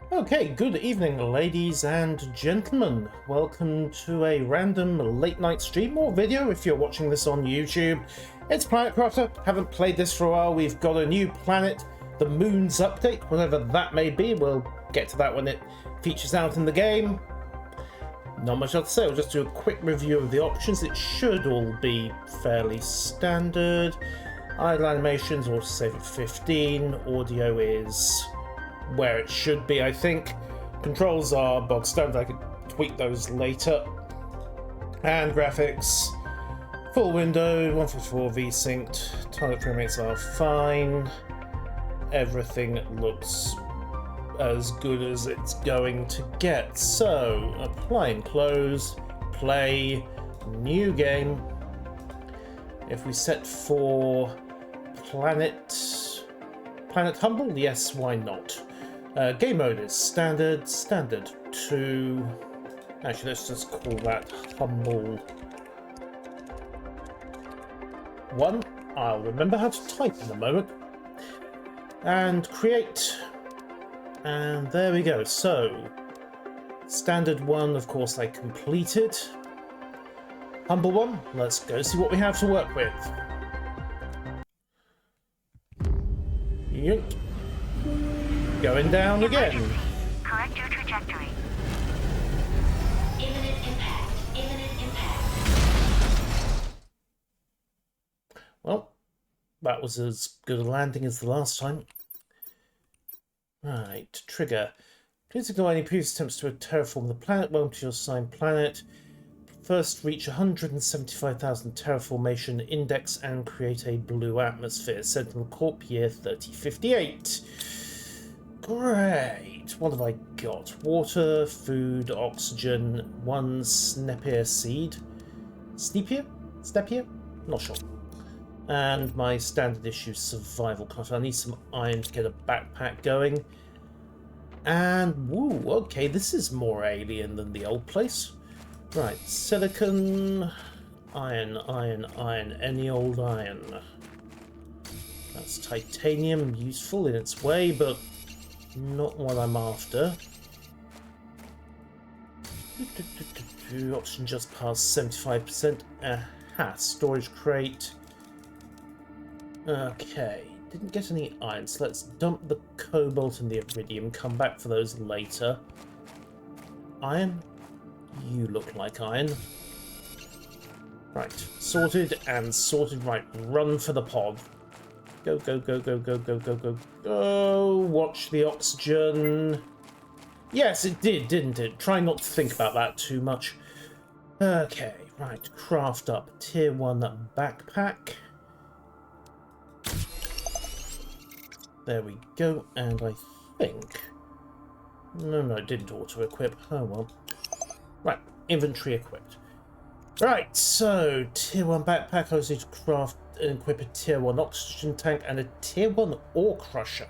Okay, good evening, ladies and gentlemen. Welcome to a random late night stream or video if you're watching this on YouTube. It's Planet Crafter. Haven't played this for a while. We've got a new planet, the Moon's update, whatever that may be. We'll get to that when it features out in the game. Not much else to say. We'll just do a quick review of the options. It should all be fairly standard. Idle animations, autosave at 15. Audio is where it should be, I think. Controls are bog standard. I could tweak those later. And graphics, full window, 144 v-synced. Target frame rates are fine. Everything looks as good as it's going to get. So, apply and close, play, new game. If we set for Planet Humble, yes, why not? Game mode is standard 2. Actually, let's just call that Humble 1. I'll remember how to type in a moment. And create. And there we go. So, standard 1, of course, I completed. Humble 1, let's go see what we have to work with. Yoink. Going down again. Correct your trajectory. Imminent impact. Imminent impact. Well, that was as good a landing as the last time. Right, trigger. Please ignore any previous attempts to terraform the planet. Welcome to your assigned planet. First, reach 175,000 terraformation index and create a blue atmosphere. Sentinel Corp, year 3058. Great. What have I got? Water, food, oxygen, 1 Snepier seed. Snepier? Not sure. And my standard issue survival kit. I need some iron to get a backpack going. And, woo, okay, this is more alien than the old place. Right, silicon, iron, any old iron. That's titanium, useful in its way, but not what I'm after. Oxygen just past 75%. Aha, storage crate. Okay, didn't get any iron, so let's dump the cobalt and the iridium, come back for those later. Iron? You look like iron. Right, sorted and sorted. Right, run for the pod. Go, go, go, go, go, go, go, go, go. Watch the oxygen. Yes, it did, didn't it? Try not to think about that too much. Okay, right, craft up tier 1 backpack. There we go, and I think... No, it didn't auto-equip. Oh well. Right, inventory equipped. Right, so tier 1 backpack. I also need to craft and equip a tier 1 oxygen tank and a tier 1 ore crusher.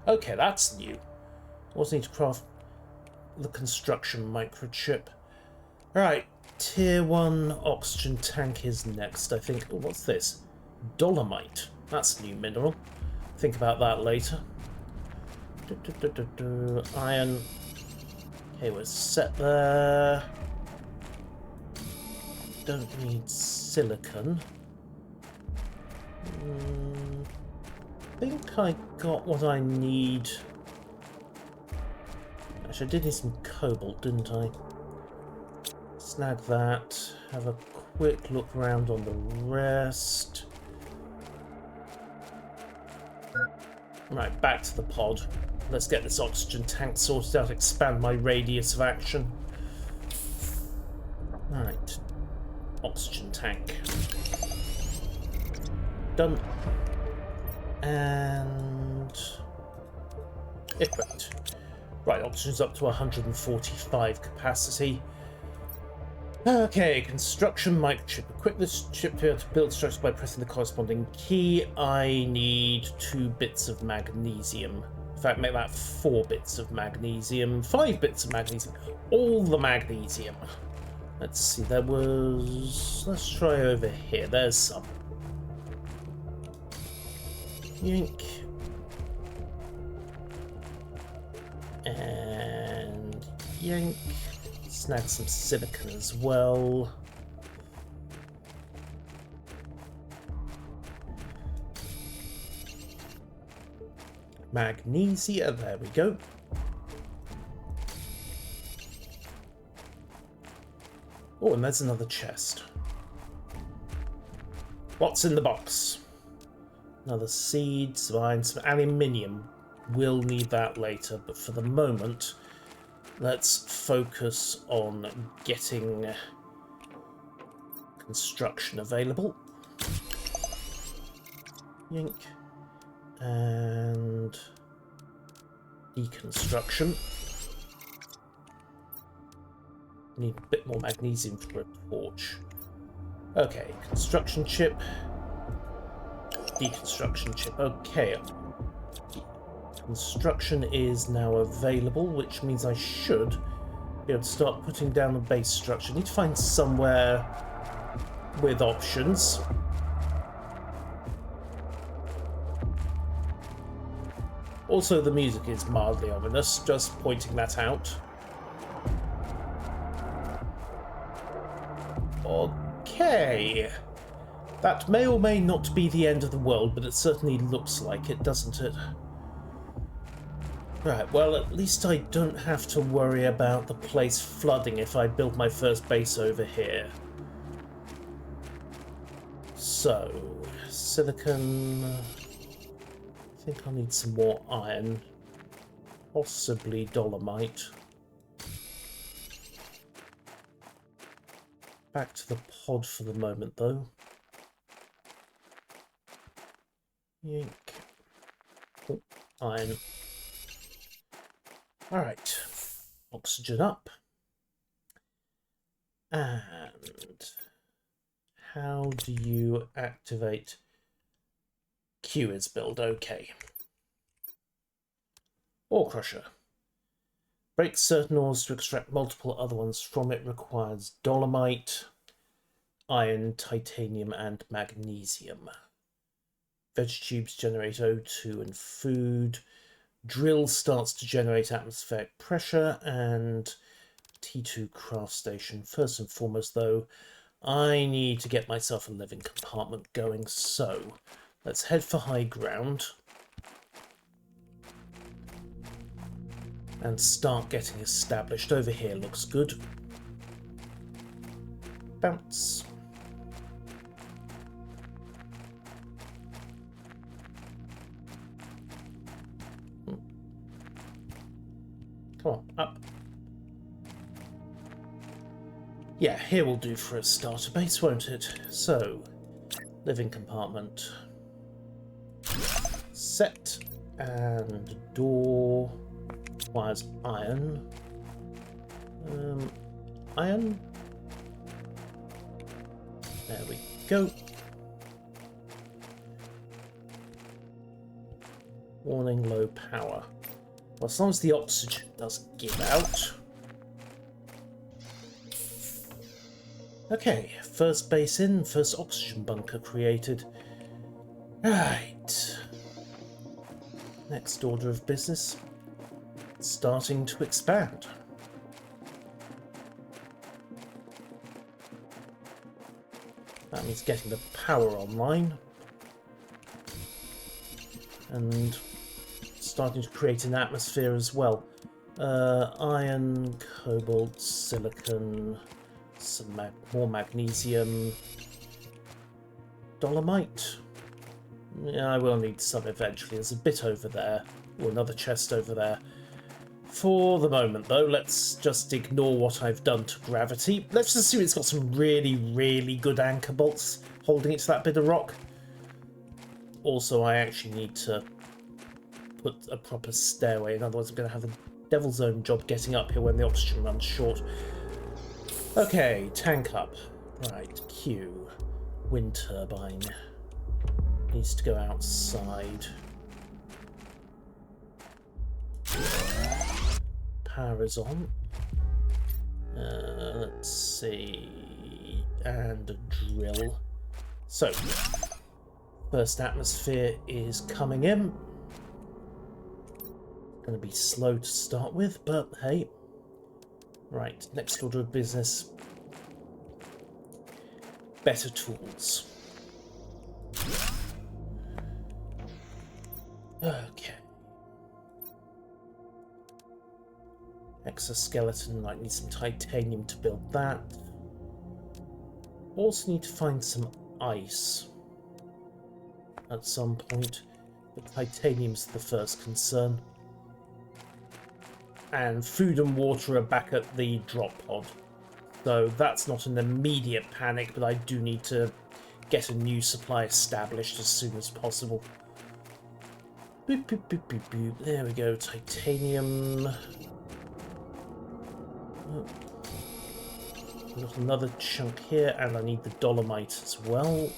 Okay, that's new. Also need to craft the construction microchip. Right, tier 1 oxygen tank is next, I think. Oh, what's this? Dolomite. That's a new mineral. Think about that later. Iron. Okay, we're set there. Don't need silicon. I think I got what I need. Actually, I did need some cobalt, didn't I? Snag that. Have a quick look around on the rest. Right, back to the pod. Let's get this oxygen tank sorted out, expand my radius of action. Alright. Oxygen tank. Done. And... equipped. Right, oxygen's up to 145 capacity. Okay, construction microchip. Equip this chip to build structures by pressing the corresponding key. I need 2 bits of magnesium. In fact, make that 4 bits of magnesium. 5 bits of magnesium. All the magnesium. Let's see, there was... Let's try over here. There's some. Yoink. And Yank. Snag some silicon as well. Magnesia, there we go. Oh, and there's another chest. What's in the box? Another seed, some iron, some aluminium. We'll need that later, but for the moment, let's focus on getting construction available. Yink. And deconstruction. Need a bit more magnesium for a torch. Okay, construction chip. Deconstruction chip. Okay. Construction is now available, which means I should be able to start putting down the base structure. Need to find somewhere with options. Also, the music is mildly ominous, just pointing that out. Okay. That may or may not be the end of the world, but it certainly looks like it, doesn't it? Right, well, at least I don't have to worry about the place flooding if I build my first base over here. So, silicon... I think I'll need some more iron. Possibly dolomite. Back to the pod for the moment, though. Yank. Oh, iron. Alright. Oxygen up. And how do you activate Q is build? Okay. Ore crusher. Breaks certain ores to extract multiple other ones from it. Requires dolomite, iron, titanium, and magnesium. Veg tubes generate O2 and food. Drill starts to generate atmospheric pressure, and T2 craft station. First and foremost, though, I need to get myself a living compartment going, so let's head for high ground and start getting established. Over here looks good. Bounce. Come on, up. Yeah, here will do for a starter base, won't it? So, living compartment. Set. And door requires iron. Iron? There we go. Warning, low power. Well, as long as the oxygen doesn't give out. Okay, first base in, first oxygen bunker created. Right. Next order of business. Starting to expand. That means getting the power online. And starting to create an atmosphere as well. Iron, cobalt, silicon, some more magnesium, dolomite. Yeah, I will need some eventually. There's a bit over there, or another chest over there. For the moment, though, let's just ignore what I've done to gravity. Let's just assume it's got some really, really good anchor bolts holding it to that bit of rock. Also, I actually need to put a proper stairway, in other words I'm going to have a devil's own job getting up here when the oxygen runs short. Okay, tank up. Right, Q. Wind turbine. Needs to go outside. Power is on. Let's see. And a drill. So, first atmosphere is coming in. Going to be slow to start with, but hey, Right, next order of business. Better tools. Okay. Exoskeleton, might need some titanium to build that. Also need to find some ice at some point, but titanium's the first concern. And food and water are back at the drop pod, so that's not an immediate panic, but I do need to get a new supply established as soon as possible. Boop, boop, boop, boop, boop. There we go, titanium. Oh. Got another chunk here, and I need the dolomite as well.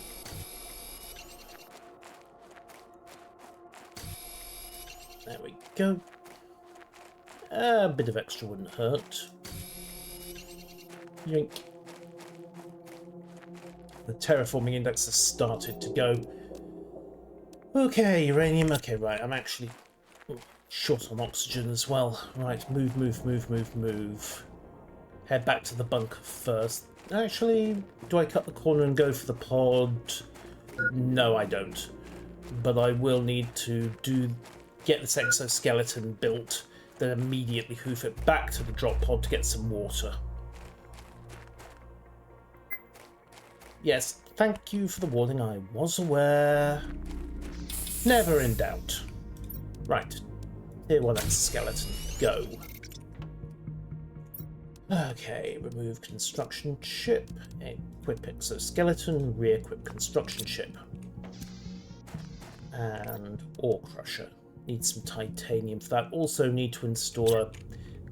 There we go. A bit of extra wouldn't hurt. Yoink. The terraforming index has started to go. Okay, uranium. Okay, right, I'm actually short on oxygen as well. Right, move, move, move, move, move. Head back to the bunker first. Actually, do I cut the corner and go for the pod? No, I don't. But I will need to get this exoskeleton built, then immediately hoof it back to the drop pod to get some water. Yes, thank you for the warning. I was aware. Never in doubt. Right. Tier 1 exoskeleton. Go. Okay, remove construction chip, equip exoskeleton, re-equip construction chip. And ore crusher. Need some titanium for that. Also need to install a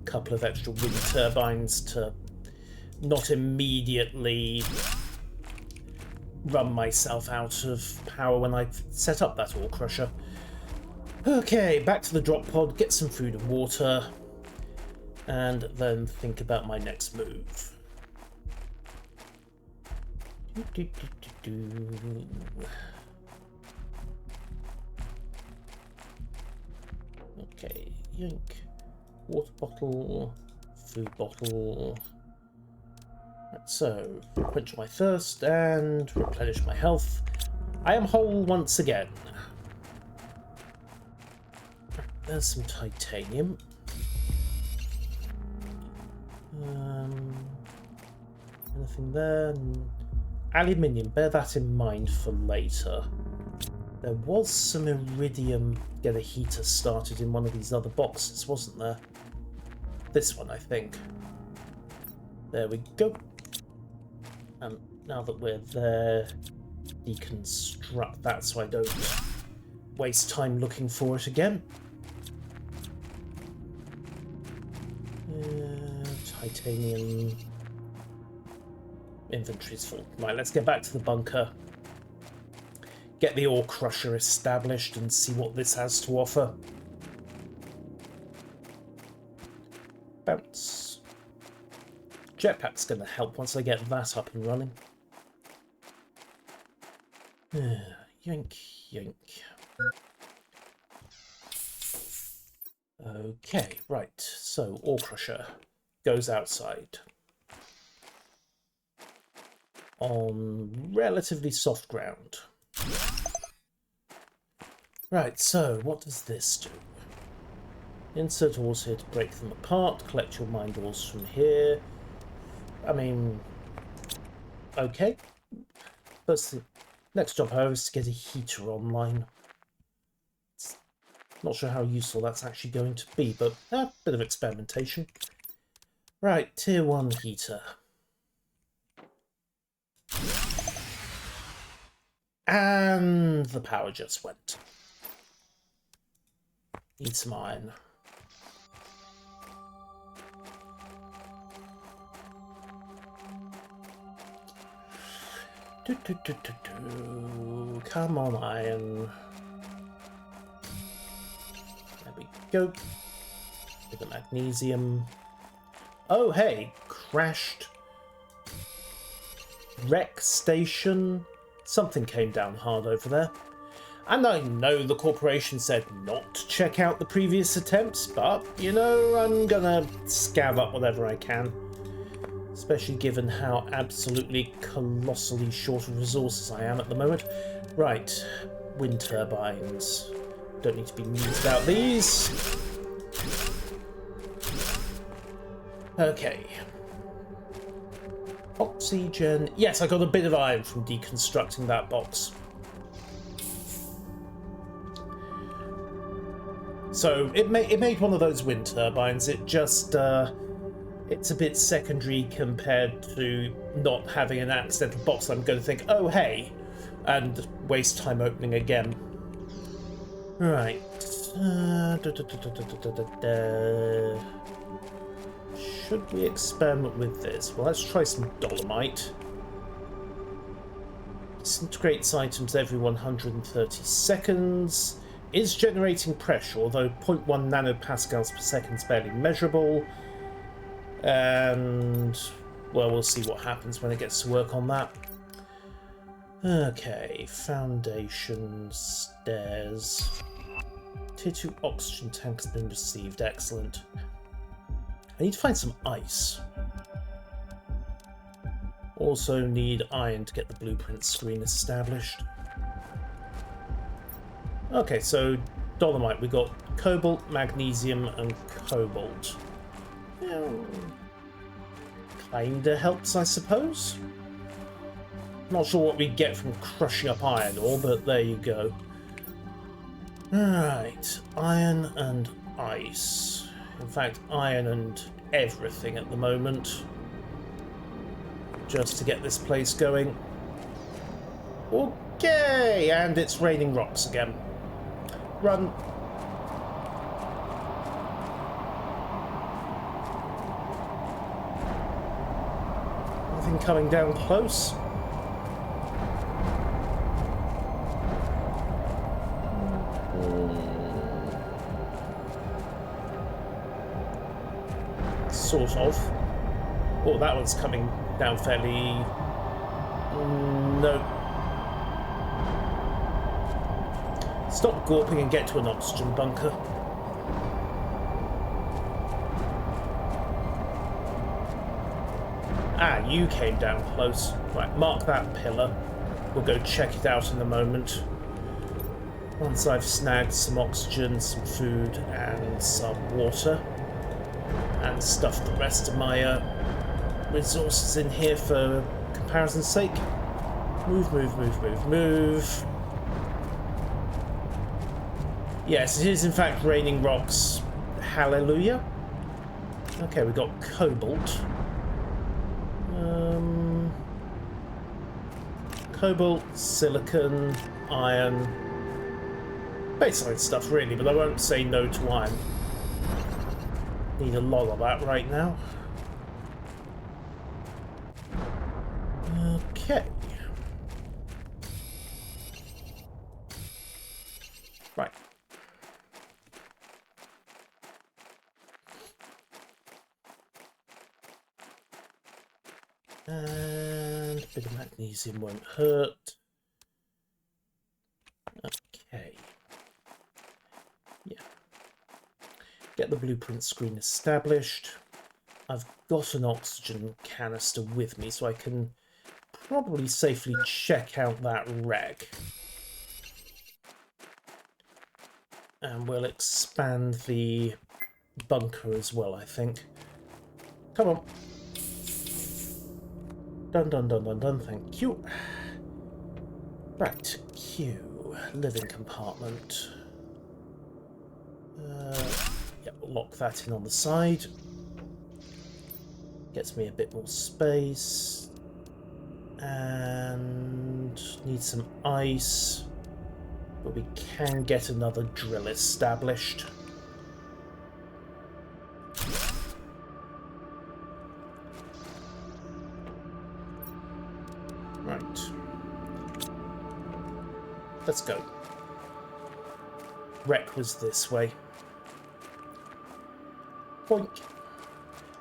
couple of extra wind turbines to not immediately run myself out of power when I set up that ore crusher. Okay, back to the drop pod, get some food and water, and then think about my next move. Okay, yoink. Water bottle, food bottle. Right, so, quench my thirst and replenish my health. I am whole once again. There's some titanium. Anything there? Aluminium, bear that in mind for later. There was some iridium, get a heater started in one of these other boxes, wasn't there? This one, I think. There we go. And now that we're there, deconstruct that so I don't waste time looking for it again. Titanium. Inventory's full. Right, let's get back to the bunker. Get the ore crusher established and see what this has to offer. Bounce. Jetpack's going to help once I get that up and running. Yoink, yoink. Okay, right. So, ore crusher goes outside. On relatively soft ground. Right, so what does this do? Insert ores here to break them apart, collect your mined ores from here. I mean, okay. First thing, next job, however, is to get a heater online. Not sure how useful that's actually going to be, but a bit of experimentation. Right, tier 1 heater. And the power just went. Need some iron. Come on, iron. There we go. With the magnesium. Oh, hey, crashed. Wreck station. Something came down hard over there. And I know the corporation said not to check out the previous attempts, but, you know, I'm gonna scav up whatever I can. Especially given how absolutely colossally short of resources I am at the moment. Right, wind turbines. Don't need to be mused about these. Okay. Oxygen. Yes, I got a bit of iron from deconstructing that box. So it made one of those wind turbines. It just it's a bit secondary compared to not having an accidental box. I'm going to think, oh hey, and waste time opening again. Right. Should we experiment with this? Well, let's try some dolomite. Disintegrates items every 130 seconds. Is generating pressure, although 0.1 nanopascals per second is barely measurable. And, well, we'll see what happens when it gets to work on that. Okay, foundation, stairs. Tier 2 oxygen tank has been received, excellent. I need to find some ice. Also need iron to get the blueprint screen established. Okay, so dolomite, we got cobalt, magnesium, and cobalt. Kinda helps, I suppose. Not sure what we get from crushing up iron ore, but there you go. Alright, iron and ice. In fact, iron and everything at the moment. Just to get this place going. Okay, and it's raining rocks again. Run. Nothing coming down close. Sort of. Oh, that one's coming down fairly... No. Stop gawping and get to an oxygen bunker. Ah, you came down close. Right, mark that pillar. We'll go check it out in a moment. Once I've snagged some oxygen, some food, and some water. And stuffed the rest of my resources in here for comparison's sake. Move, move, move, move, move. Yes, it is in fact raining rocks. Hallelujah. Okay, we got cobalt. Cobalt, silicon, iron. Baseline stuff really, but I won't say no to iron. Need a lot of that right now. Okay. Right. And a bit of magnesium won't hurt. Okay. Yeah. Get the blueprint screen established. I've got an oxygen canister with me, so I can probably safely check out that wreck. And we'll expand the bunker as well, I think. Come on. Done, done, done, done, done, thank you. Right, Q. Living compartment. Yeah, we'll lock that in on the side. Gets me a bit more space. And need some ice. But we can get another drill established. Right. Let's go. Wreck was this way. Boink.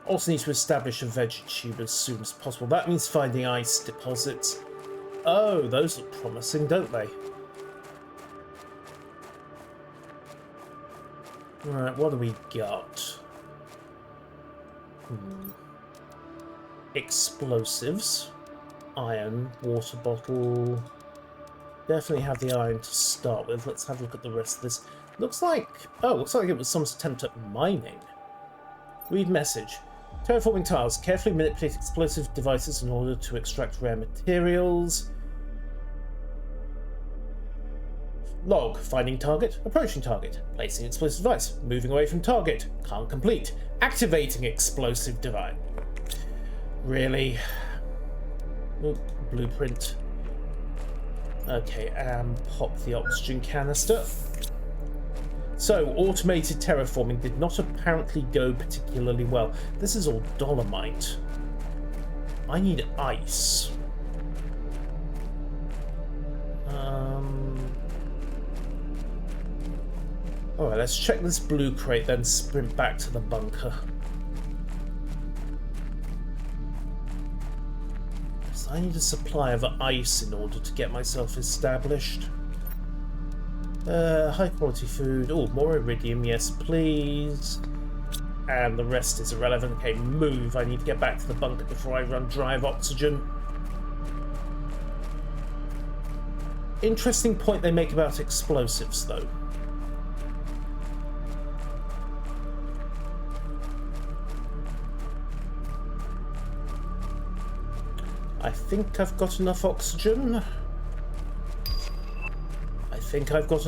Also need to establish a vegetube as soon as possible. That means finding ice deposits. Oh, those look promising, don't they? Right, what do we got? Explosives. Iron, water bottle. Definitely have the iron to start with. Let's have a look at the rest of this. Looks like it was some attempt at mining. Read message. Terraforming tiles. Carefully manipulate explosive devices in order to extract rare materials. Log. Finding target. Approaching target. Placing explosive device. Moving away from target. Can't complete. Activating explosive device. Really? Ooh, blueprint. Okay, and pop the oxygen canister. So, automated terraforming did not apparently go particularly well. This is all dolomite. I need ice. Alright, let's check this blue crate, then sprint back to the bunker. So I need a supply of ice in order to get myself established. High quality food. Oh, more iridium, yes please. And the rest is irrelevant. Okay, move. I need to get back to the bunker before I run dry of oxygen. Interesting point they make about explosives, though. I think I've got enough oxygen. I think I've got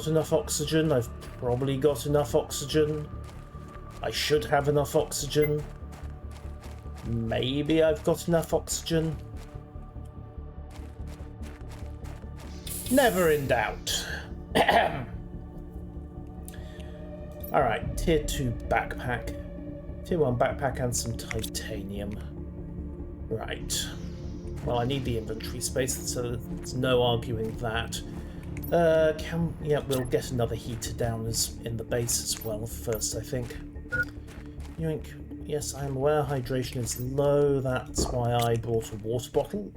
enough oxygen. I've probably got enough oxygen. I should have enough oxygen. Maybe I've got enough oxygen. Never in doubt. Alright, tier 2 backpack. Tier 1 backpack and some titanium. Right. Well, I need the inventory space, so there's no arguing that. We'll get another heater down in the base as well first, I think. Yoink. Yes, I am aware hydration is low, that's why I brought a water bottle.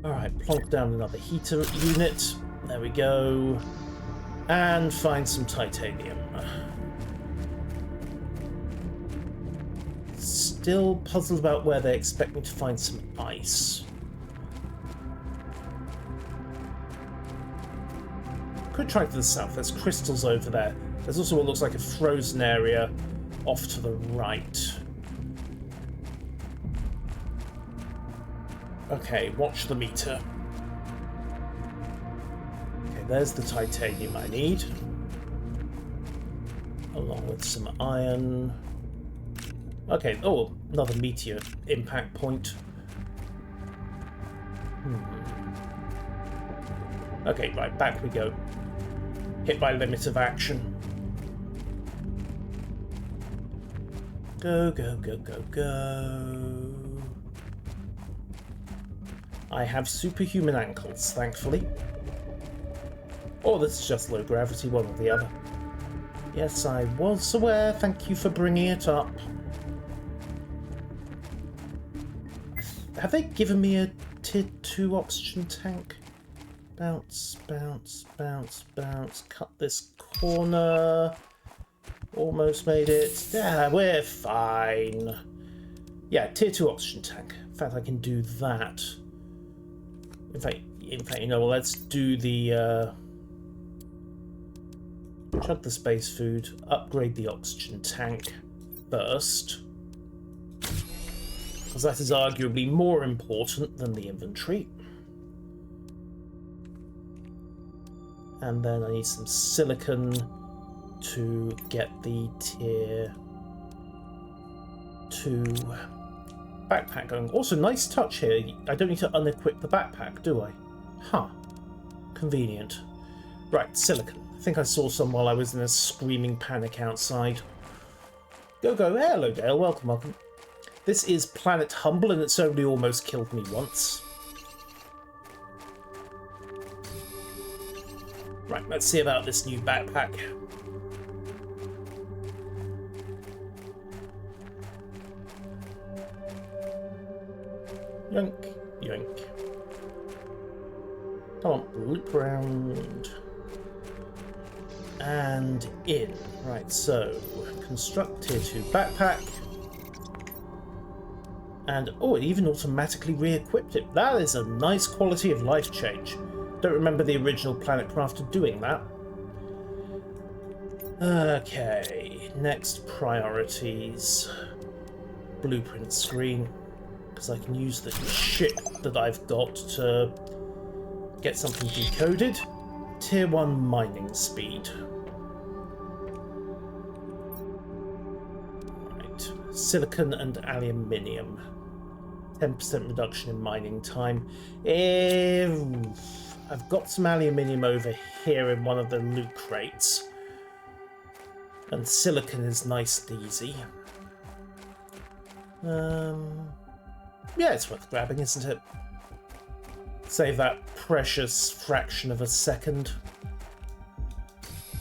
Alright, plonk down another heater unit. There we go. And find some titanium. Still puzzled about where they expect me to find some ice. Could try to the south. There's crystals over there. There's also what looks like a frozen area off to the right. Okay, watch the meter. Okay, there's the titanium I need. Along with some iron. Okay, oh, another meteor impact point. Okay, right, back we go. Hit my limit of action. Go, go, go, go, go. I have superhuman ankles, thankfully. Or this is just low gravity, one or the other. Yes, I was aware. Thank you for bringing it up. Have they given me a tier 2 oxygen tank? Bounce, bounce, bounce, bounce. Cut this corner. Almost made it. Yeah, we're fine. Yeah, tier 2 oxygen tank. In fact, I can do that. In fact, you know, well, let's do the chug the space food, upgrade the oxygen tank first, because that is arguably more important than the inventory. And then I need some silicon to get the tier 2 backpack going. Also, nice touch here. I don't need to unequip the backpack, do I? Huh. Convenient. Right, silicon. I think I saw some while I was in a screaming panic outside. Go, go. Hello, Dale. Welcome, welcome. This is Planet Humble, and it's only almost killed me once. Right, let's see about this new backpack. Yoink, yoink. Come on, loop around. And in. Right, so construct tier 2 backpack. And oh, it even automatically re-equipped it. That is a nice quality of life change. Don't remember the original Planet Crafter doing that. Okay, next priorities. Blueprint screen. Because I can use the shit that I've got to get something decoded. Tier 1 mining speed. Right, silicon and aluminium. 10% reduction in mining time. I've got some aluminium over here in one of the loot crates. And silicon is nice and easy. Yeah, it's worth grabbing, isn't it? Save that precious fraction of a second.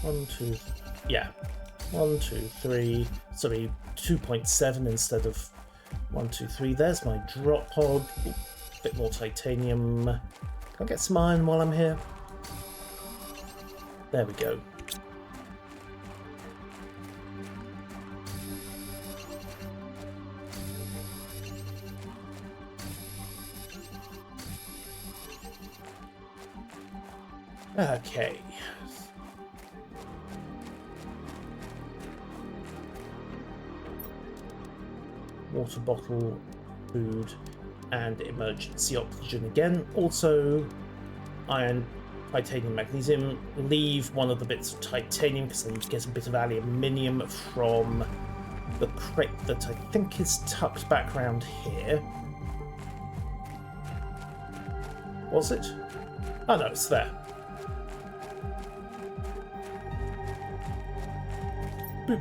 1, 2, yeah. 1, 2, 3. Sorry, 2.7 instead of 1, 2, 3. There's my drop pod. Ooh, bit more titanium. Can I get some iron while I'm here? There we go. Okay. Water bottle, food, and emergency oxygen again. Also, iron, titanium, magnesium. Leave one of the bits of titanium because I need to get a bit of aluminium from the crate that I think is tucked back around here. Was it? Oh no, it's there. Boop.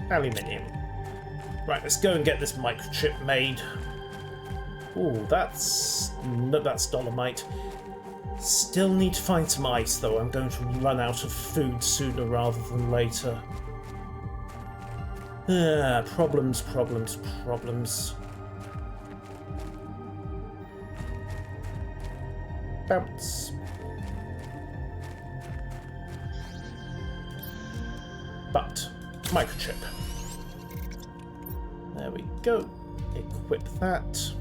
Aluminium. Right, let's go and get this microchip made. Ooh, that's dolomite. Still need to find some ice, though. I'm going to run out of food sooner rather than later. Problems. Bounce. But microchip. There we go. Equip that.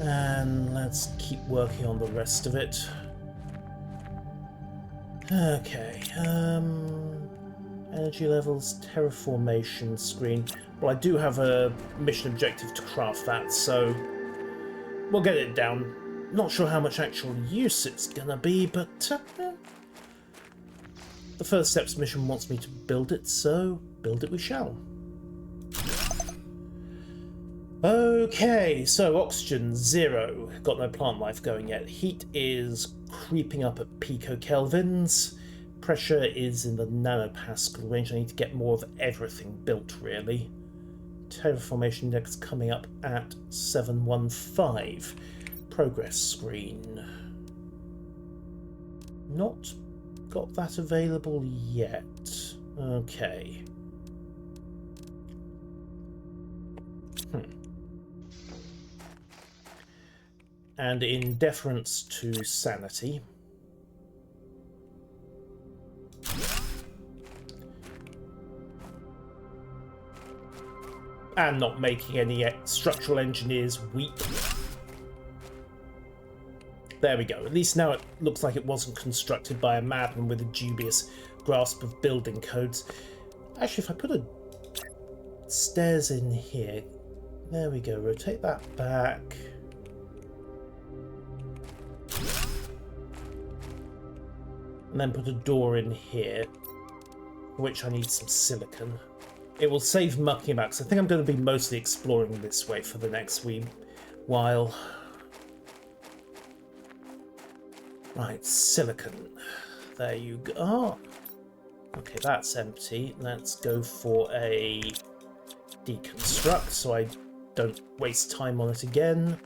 And let's keep working on the rest of it. Okay. Energy levels, terraformation screen. Well, I do have a mission objective to craft that, so we'll get it down. Not sure how much actual use it's gonna be, but the First Steps mission wants me to build it, so build it we shall. Okay, so oxygen 0. Got no plant life going yet. Heat is creeping up at picokelvins. Pressure is in the nanopascal range. I need to get more of everything built, really. Terraformation index coming up at 715. Progress screen. Not got that available yet. Okay. And in deference to sanity, and not making any structural engineers weep. There we go. At least now it looks like it wasn't constructed by a madman with a dubious grasp of building codes. Actually, if I put a stairs in here, there we go. Rotate that back. And then put a door in here, for which I need some silicon. It will save mucking about, because I think I'm going to be mostly exploring this way for the next wee while. Right, silicon. There you go. Oh. Okay, that's empty. Let's go for a deconstruct so I don't waste time on it again.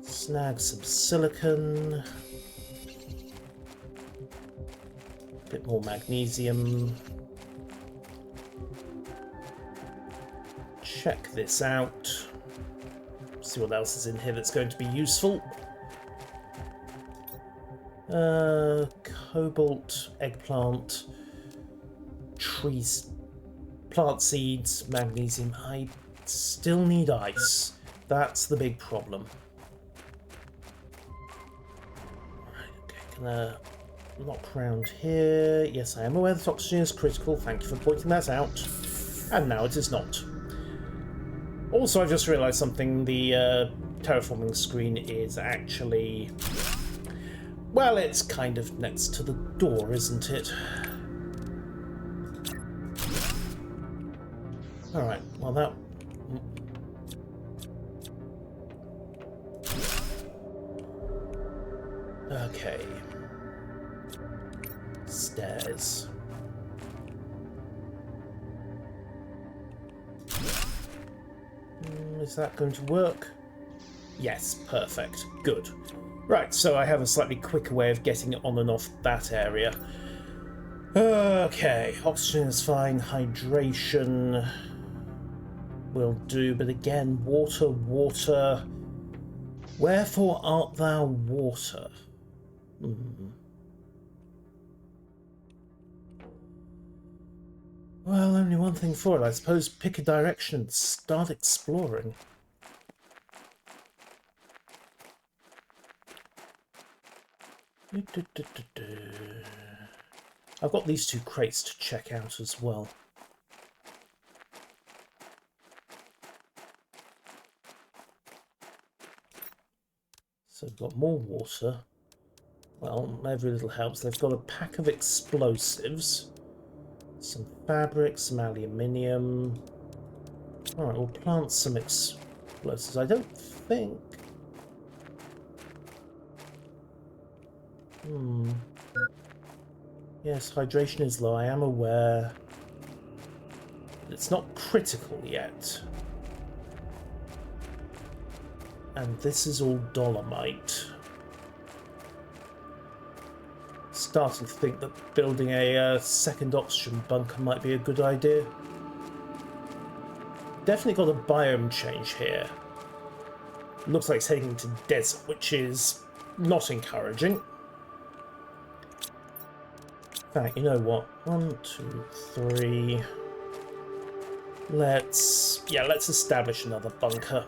Snag some silicon. Bit more magnesium. Check this out. See what else is in here that's going to be useful. Cobalt, eggplant, trees, plant seeds, magnesium. I still need ice. That's the big problem. Right, okay, gonna lock around here. Yes, I am aware that oxygen is critical. Thank you for pointing that out. And now it is not. Also, I've just realised something. The terraforming screen is actually... well, it's kind of next to the door, isn't it? Alright, well that... okay. Stairs. Is that going to work? Yes, perfect. Good. Right, so I have a slightly quicker way of getting it on and off that area. Okay, oxygen is fine, hydration will do, but again, water, water. Wherefore art thou water? Well, only one thing for it, I suppose. Pick a direction and start exploring. I've got these two crates to check out as well. So we've got more water. Well, every little helps. They've got a pack of explosives. Some fabric, some aluminium. Alright, we'll plant some explosives. I don't think... Yes, hydration is low, I am aware. It's not critical yet. And this is all dolomite. Starting to think that building a second oxygen bunker might be a good idea. Definitely got a biome change here. Looks like it's heading into desert, which is not encouraging. In fact, you know what? 1, 2, 3. Let's establish another bunker.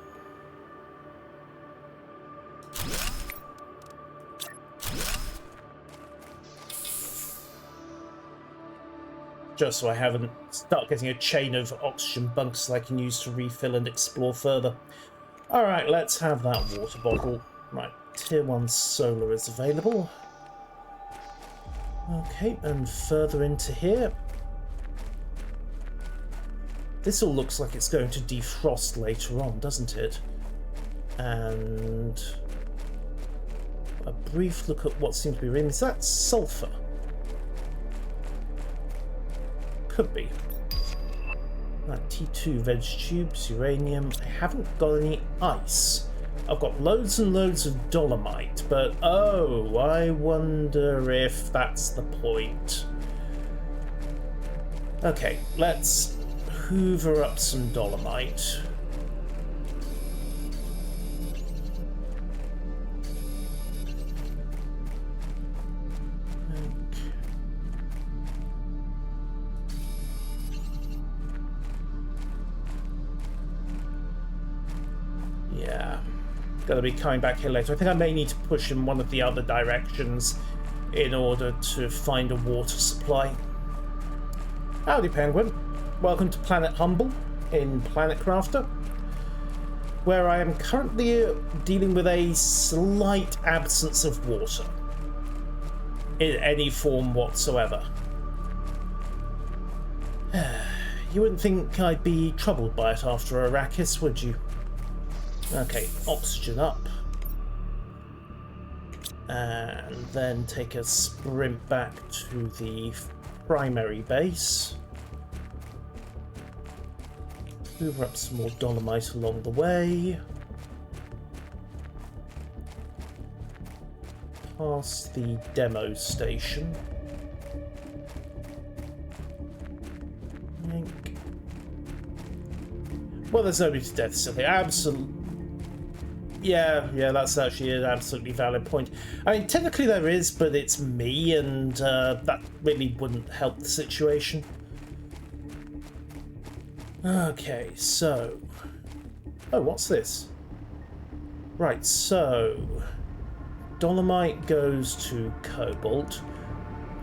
Just so I haven't start getting a chain of oxygen bunkers I can use to refill and explore further. Alright, let's have that water bottle. Right, tier 1 solar is available. Okay, and further into here. This all looks like it's going to defrost later on, doesn't it? And a brief look at what seems to be ringing. Is that sulfur? Could be. Right, T2 veg tubes, uranium. I haven't got any ice. I've got loads and loads of dolomite, but oh, I wonder if that's the point. Okay, let's hoover up some dolomite. Yeah. Gonna be coming back here later. I think I may need to push in one of the other directions in order to find a water supply. Howdy, Penguin. Welcome to Planet Humble in Planet Crafter, where I am currently dealing with a slight absence of water in any form whatsoever. You wouldn't think I'd be troubled by it after Arrakis, would you? Okay, oxygen up. And then take a sprint back to the primary base. Hoover up some more dolomite along the way. Past the demo station. Well, there's nobody to death, so they absolutely... Yeah, that's actually an absolutely valid point. I mean, technically there is, but it's me, and that really wouldn't help the situation. Okay, so... Oh, what's this? Right, so... Dolomite goes to cobalt,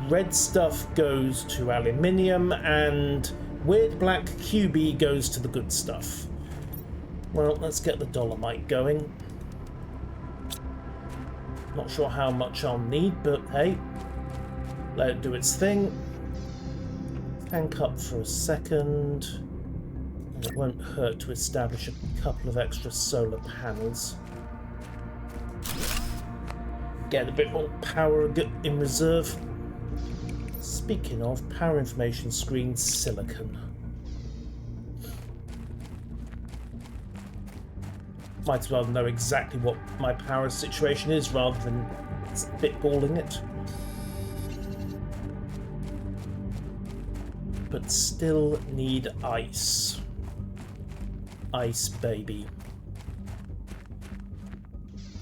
red stuff goes to aluminium, and weird black QB goes to the good stuff. Well, let's get the dolomite going. Not sure how much I'll need, but hey, let it do its thing. Tank up for a second. And it won't hurt to establish a couple of extra solar panels. Get a bit more power in reserve. Speaking of, power information screen, silicon. Might as well know exactly what my power situation is rather than spitballing it. But still need ice. Ice, baby.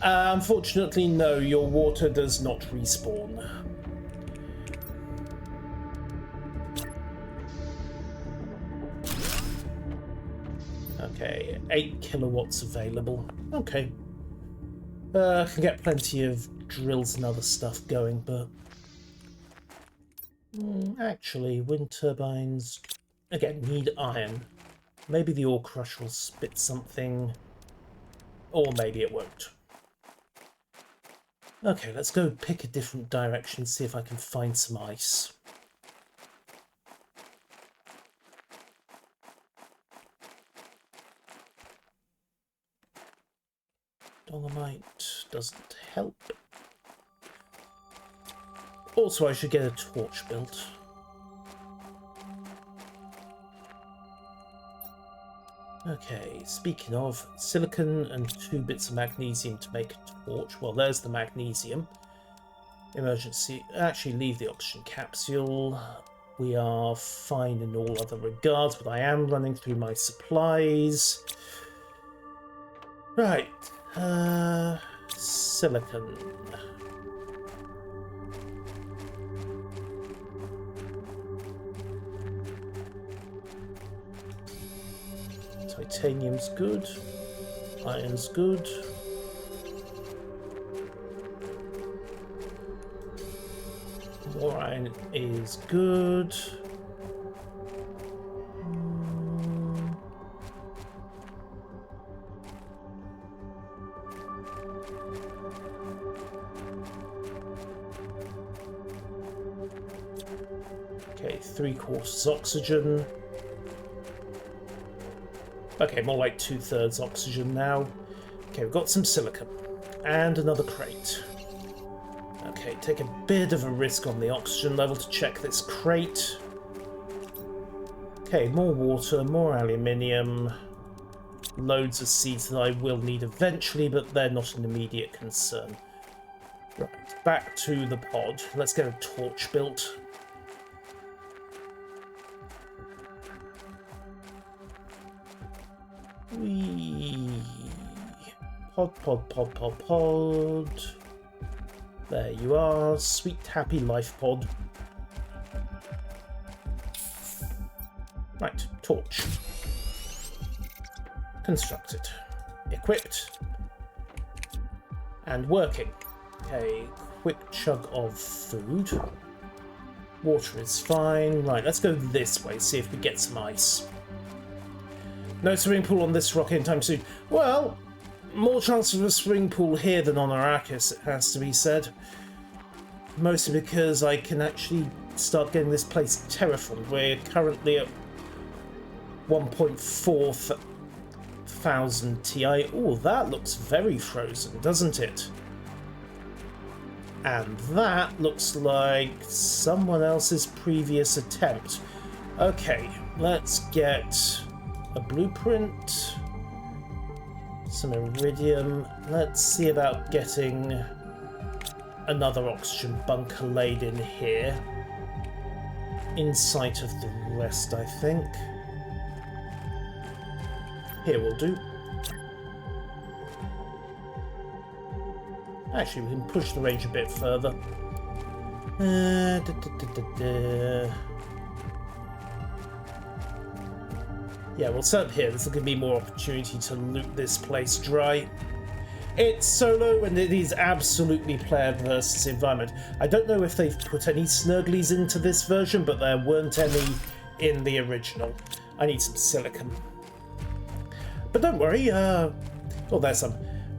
Unfortunately, no, your water does not respawn. Okay, 8 kilowatts available. Okay. Can get plenty of drills and other stuff going, but... actually, wind turbines... Again, need iron. Maybe the ore crush will spit something... Or maybe it won't. Okay, let's go pick a different direction, see if I can find some ice. Dolomite doesn't help. Also, I should get a torch built. Okay, speaking of, silicon and 2 bits of magnesium to make a torch. Well, there's the magnesium. Emergency. Actually, leave the oxygen capsule. We are fine in all other regards, but I am running through my supplies. Right. Silicon. Titanium's good. Iron's good. More iron is good. Okay, 3/4 oxygen. Okay, more like 2/3 oxygen now. Okay, we've got some silicon. And another crate. Okay, take a bit of a risk on the oxygen level to check this crate. Okay, more water, more aluminium. Loads of seeds that I will need eventually, but they're not an immediate concern. Right, back to the pod. Let's get a torch built. Whee! Pod. There you are, sweet happy life pod. Right, torch. Constructed. Equipped. And working. Okay, quick chug of food. Water is fine. Right, let's go this way, see if we get some ice. No swimming pool on this rock anytime soon. Well, more chance of a swimming pool here than on Arrakis, it has to be said. Mostly because I can actually start getting this place terraformed. We're currently at 1.4 thousand Ti. Oh, that looks very frozen, doesn't it? And that looks like someone else's previous attempt. Okay, let's get a blueprint, some iridium. Let's see about getting another oxygen bunker laid in here, in sight of the rest, I think. Here will do. Actually, we can push the range a bit further. Yeah, we'll set up here. There's going to be more opportunity to loot this place dry. It's solo and it is absolutely player versus environment. I don't know if they've put any snurglies into this version, but there weren't any in the original. I need some silicon. But don't worry, well, there's some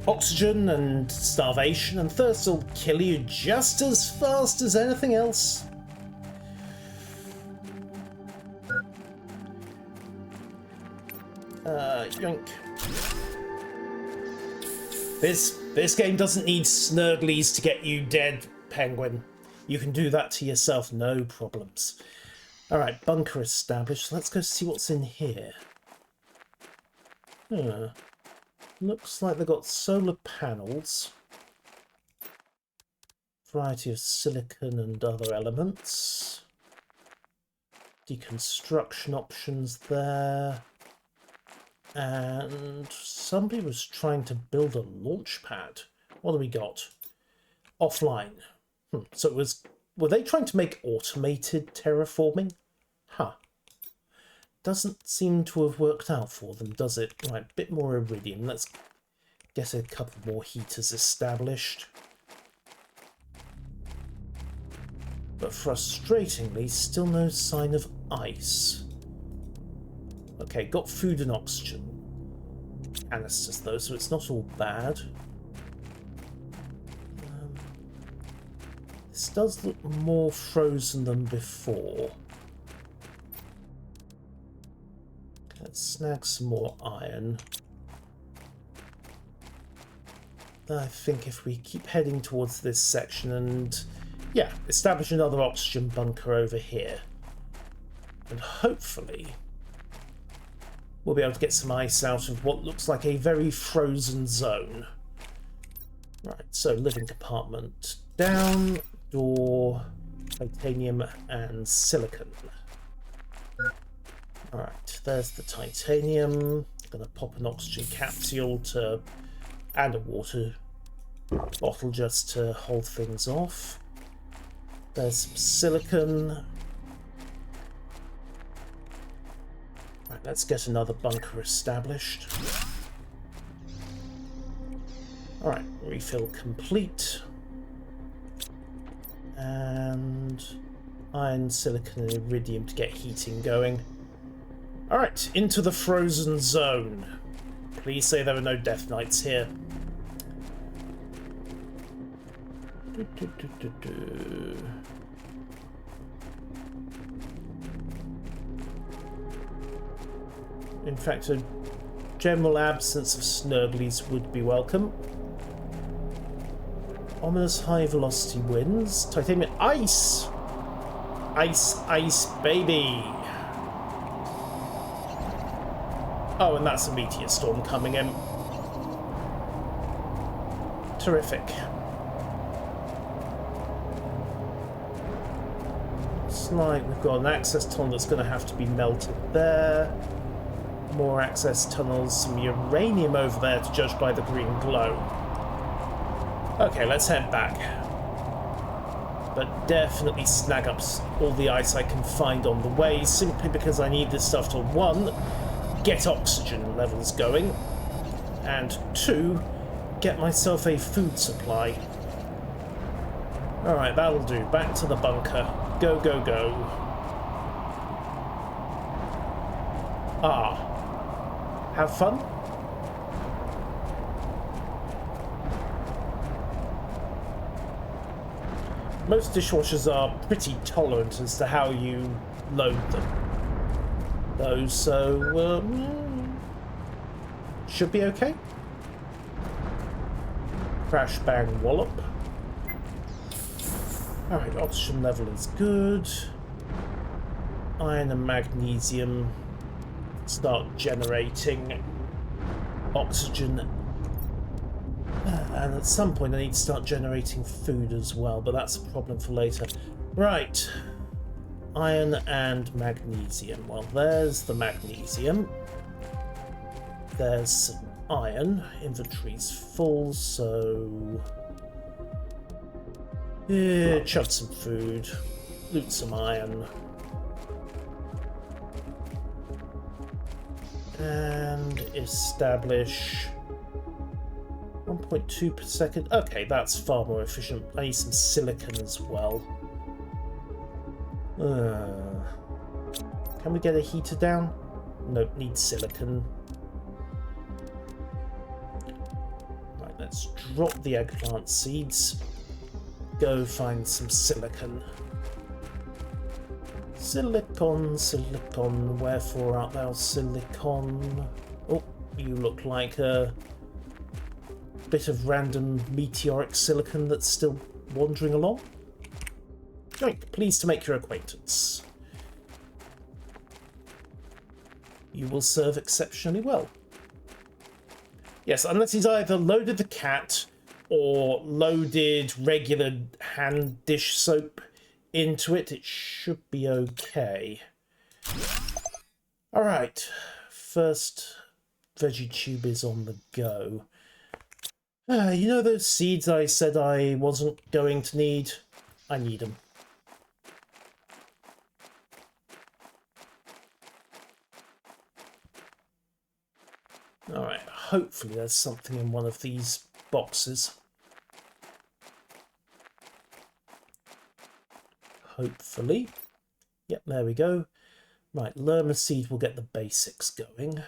oxygen, and starvation and thirst will kill you just as fast as anything else. Yoink. This game doesn't need snurglies to get you dead, Penguin. You can do that to yourself, no problems. Alright, bunker established. Let's go see what's in here. Looks like they've got solar panels. Variety of silicon and other elements. Deconstruction options there. And somebody was trying to build a launch pad. What do we got? Offline. So it was... Were they trying to make automated terraforming? Huh. Doesn't seem to have worked out for them, does it? Right, bit more iridium. Let's get a couple more heaters established. But frustratingly, still no sign of ice. Okay, got food and oxygen canisters though, so it's not all bad. This does look more frozen than before. Let's snag some more iron. I think if we keep heading towards this section and, yeah, establish another oxygen bunker over here. And hopefully we'll be able to get some ice out of what looks like a very frozen zone. Right, so living compartment down, door, titanium and silicon. Alright, there's the titanium. Gonna pop an oxygen capsule to, and a water bottle just to hold things off. There's some silicon. Right, let's get another bunker established. Alright, refill complete. And iron, silicon and iridium to get heating going. Alright, into the frozen zone. Please say there are no death knights here. In fact, a general absence of snurglies would be welcome. Ominous high velocity winds. Titanium ice! Ice, ice, baby! Oh, and that's a meteor storm coming in. Terrific. Looks like we've got an access tunnel that's going to have to be melted there. More access tunnels, some uranium over there to judge by the green glow. Okay, let's head back. But definitely snag up all the ice I can find on the way, simply because I need this stuff to, one, get oxygen levels going, and two, get myself a food supply. Alright, that'll do. Back to the bunker. Go, go, go. Ah. Have fun? Most dishwashers are pretty tolerant as to how you load them, though, so should be okay. Crash, bang, wallop. Alright, oxygen level is good. Iron and magnesium start generating oxygen. And at some point I need to start generating food as well, but that's a problem for later. Right. Iron and magnesium. Well, there's the magnesium. There's some iron. Inventory's full, so Chug some food, loot some iron, and establish 1.2 per second. Okay, that's far more efficient. I need some silicon as well. Can we get a heater down? Nope, need silicon. Right, let's drop the eggplant seeds. Go find some silicon. Silicon, silicon, wherefore art thou silicon? Oh, you look like a bit of random meteoric silicon that's still wandering along. Yoink, pleased to make your acquaintance. You will serve exceptionally well. Yes, unless he's either loaded the cat or loaded regular hand dish soap into it, it should be okay. Alright, first veggie tube is on the go. You know those seeds I said I wasn't going to need? I need them. Alright, hopefully there's something in one of these boxes. Hopefully. Yep, there we go. Right, Lerma seed will get the basics going.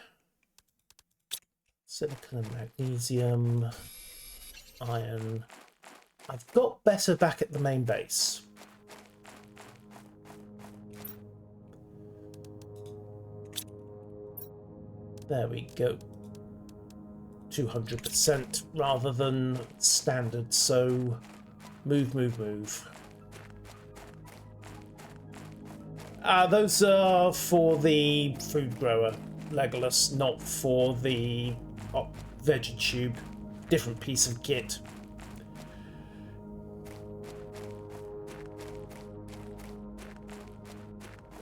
Silicon and magnesium, iron. I've got better back at the main base. There we go. 200% rather than standard, so move, move, move. Those are for the food grower, Legolas, not for the veggie tube. Different piece of kit.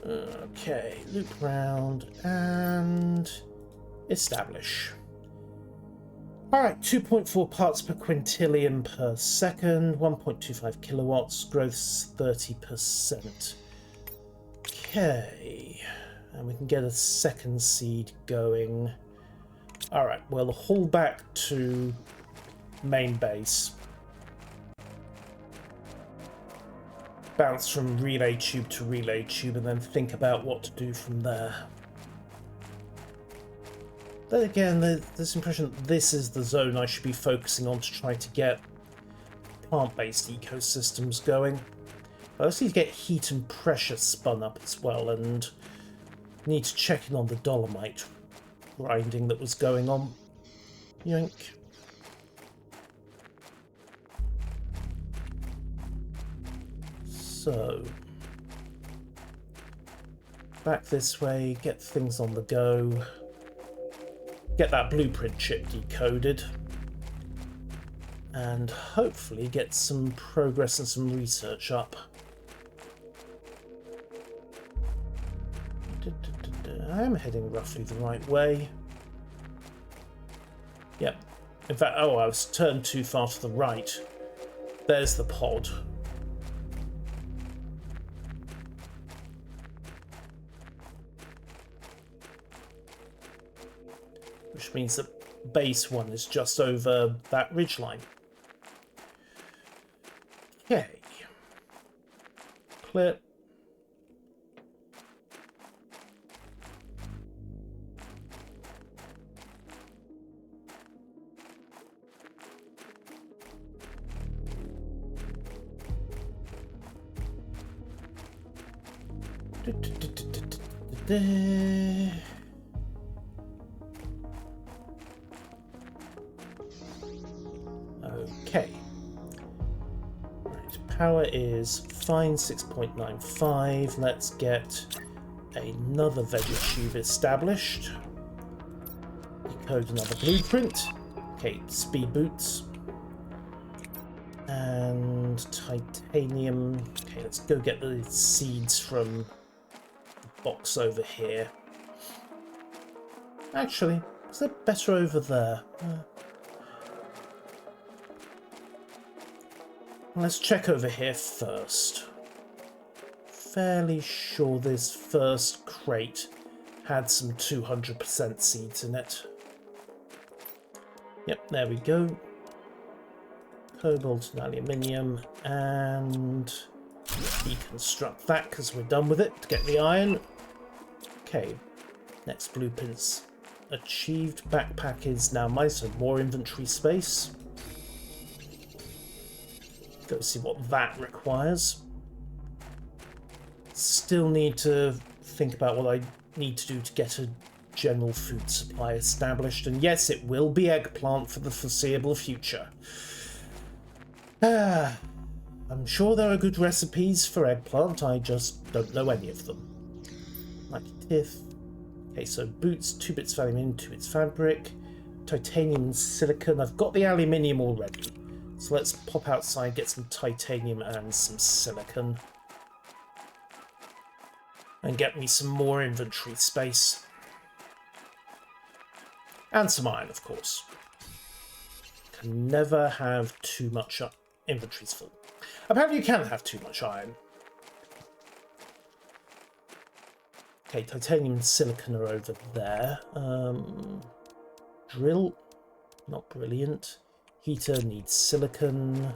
Okay, loop round and establish. Alright, 2.4 parts per quintillion per second, 1.25 kilowatts, growth's 30%. Okay, and we can get a second seed going. Alright, we'll haul back to main base. Bounce from relay tube to relay tube and then think about what to do from there. Then again, there's this impression that this is the zone I should be focusing on to try to get plant-based ecosystems going. I also need to get heat and pressure spun up as well, and need to check in on the dolomite grinding that was going on. Yoink. So, back this way, get things on the go. Get that blueprint chip decoded, and hopefully get some progress and some research up. I'm heading roughly the right way. Yep. In fact, oh, I was turned too far to the right. There's the pod. Which means that base one is just over that ridgeline. Okay. Clear. Okay. Right, power is fine, 6.95. Let's get another veggie tube established. Decode another blueprint. Okay, speed boots. And titanium. Okay, let's go get the seeds from the box over here. Actually, is it better over there? Let's check over here first. Fairly sure this first crate had some 200% seeds in it. Yep, there we go. Cobalt and aluminium, and deconstruct that because we're done with it to get the iron. Okay, next blueprints achieved. Backpack is now mine, so more inventory space. Go see what that requires. Still need to think about what I need to do to get a general food supply established, and yes, it will be eggplant for the foreseeable future. I'm sure there are good recipes for eggplant, I just don't know any of them. Like tith. Okay, so boots, 2 bits of aluminium, 2 bits fabric, titanium and silicon. I've got the aluminium already, so let's pop outside, get some titanium and some silicon. And get me some more inventory space. And some iron, of course. Can never have too much inventories full. Apparently you can have too much iron. Okay, titanium and silicon are over there. Drill, not brilliant. Heater needs silicon.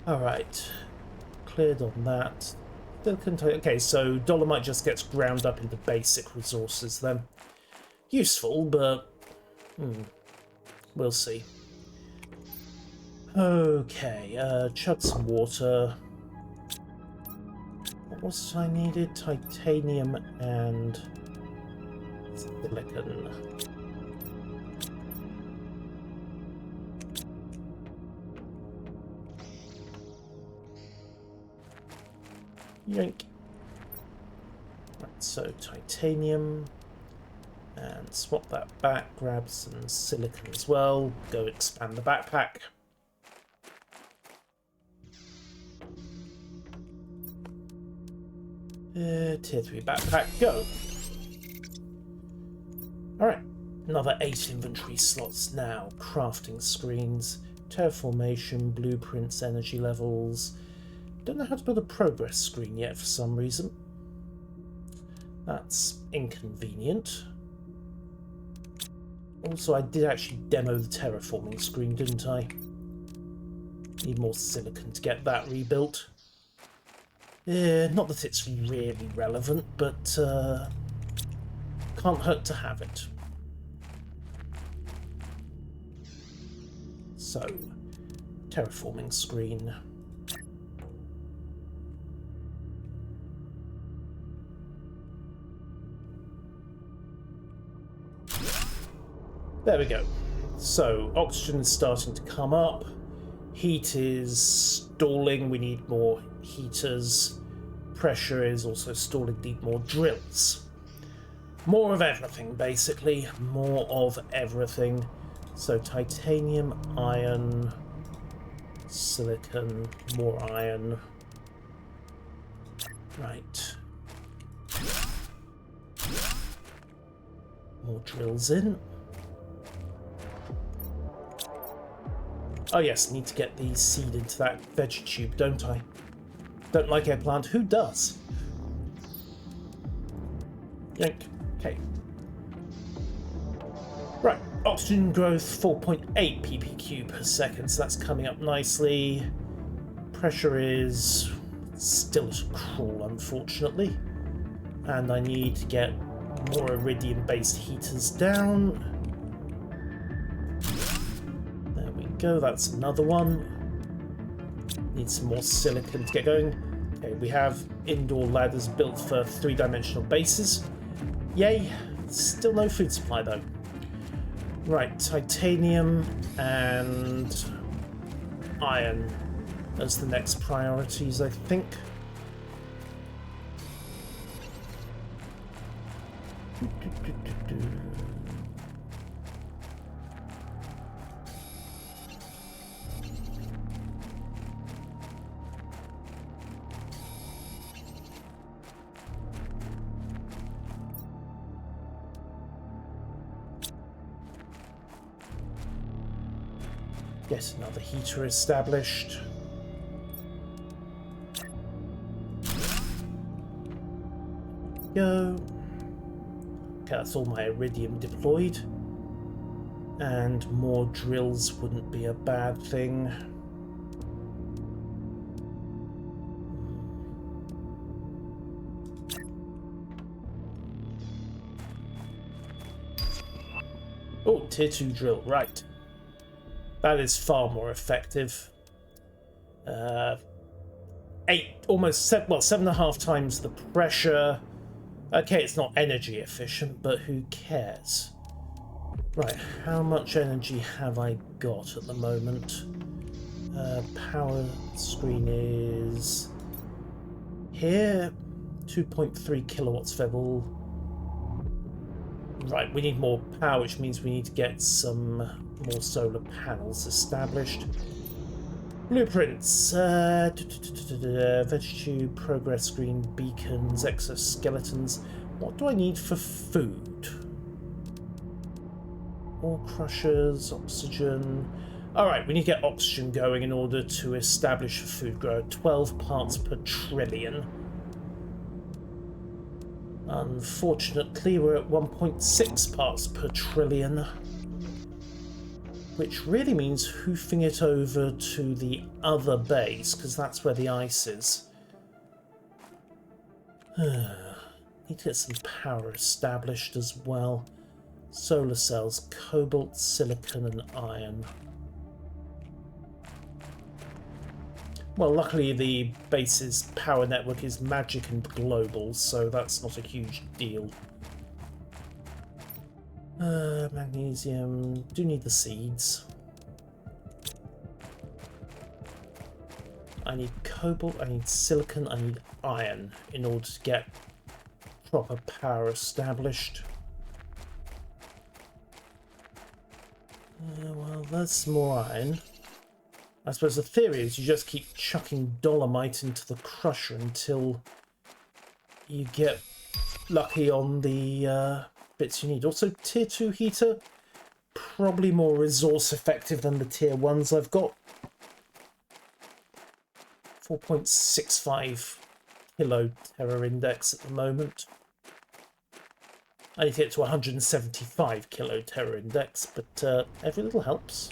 Alright, cleared on that. Okay, so dolomite just gets ground up into basic resources then. Useful, but we'll see. Okay, chug some water. What was I needed? Titanium and silicon. Yank. Right, so titanium. And swap that back, grab some silicon as well, go expand the backpack. Tier 3 backpack, go! Alright, another 8 inventory slots now. Crafting screens, terraformation, blueprints, energy levels. Don't know how to build a progress screen yet for some reason. That's inconvenient. Also, I did actually demo the terraforming screen, didn't I? Need more silicon to get that rebuilt. Not that it's really relevant, but can't hurt to have it. So, terraforming screen. There we go. So, oxygen is starting to come up. Heat is stalling. We need more heaters. Pressure is also stalling. Need more drills. More of everything, basically. More of everything. So, titanium, iron, silicon, more iron. Right. More drills in. Oh yes, need to get the seed into that veggie tube, don't I? Don't like eggplant. Who does? Yank. Okay. Right. Oxygen growth 4.8 ppq per second, so that's coming up nicely. Pressure is still at a crawl, unfortunately. And I need to get more iridium-based heaters down. Go, that's another one. Need some more silicon to get going. Okay, we have indoor ladders built for 3-dimensional bases. Yay! Still no food supply though. Right, titanium and iron as the next priorities, I think. Get another heater established. Go. Okay, that's all my iridium deployed. And more drills wouldn't be a bad thing. Oh, tier 2 drill, right. That is far more effective. 7.5 times the pressure. Okay, it's not energy efficient, but who cares? Right, how much energy have I got at the moment? Power screen is here, 2.3 kilowatts level. Right, we need more power, which means we need to get some more solar panels established. Blueprints, Vegetube, progress screen, beacons, exoskeletons. What do I need for food? Ore crushers, oxygen. Alright, we need to get oxygen going in order to establish a food grower. 12 parts per trillion. Unfortunately, we're at 1.6 parts per trillion. Which really means hoofing it over to the other base, because that's where the ice is. Need to get some power established as well. Solar cells, cobalt, silicon and iron. Well, luckily the base's power network is magic and global, so that's not a huge deal. Magnesium. Do need the seeds. I need cobalt, I need silicon, I need iron in order to get proper power established. Well, that's more iron. I suppose the theory is you just keep chucking dolomite into the crusher until you get lucky on the bits you need. Also, tier 2 heater, probably more resource effective than the tier 1s I've got. 4.65 kilo terror index at the moment. I need to get to 175 kilo terror index, but every little helps.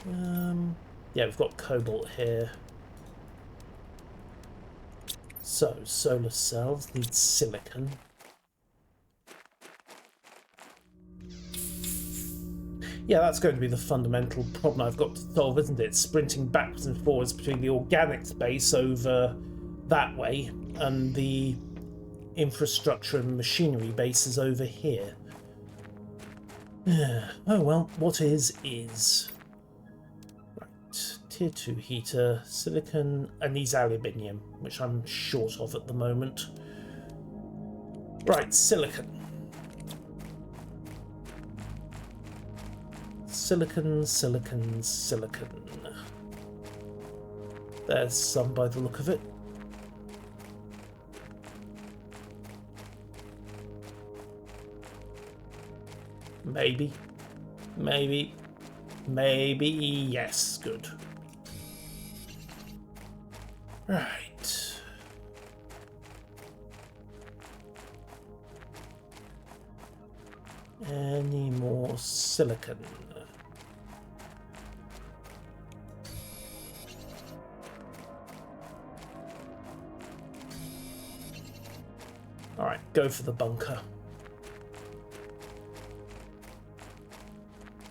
Yeah, we've got cobalt here. So, solar cells need silicon. Yeah, that's going to be the fundamental problem I've got to solve, isn't it? Sprinting backwards and forwards between the organics base over that way and the infrastructure and machinery bases over here. Oh well, what is. Right, tier 2 heater, silicon, and needs aluminium, which I'm short of at the moment. Right, silicon. Silicon, silicon, silicon. There's some by the look of it. Maybe. Maybe. Maybe. Yes, good. Right. Any more silicon? Alright, go for the bunker.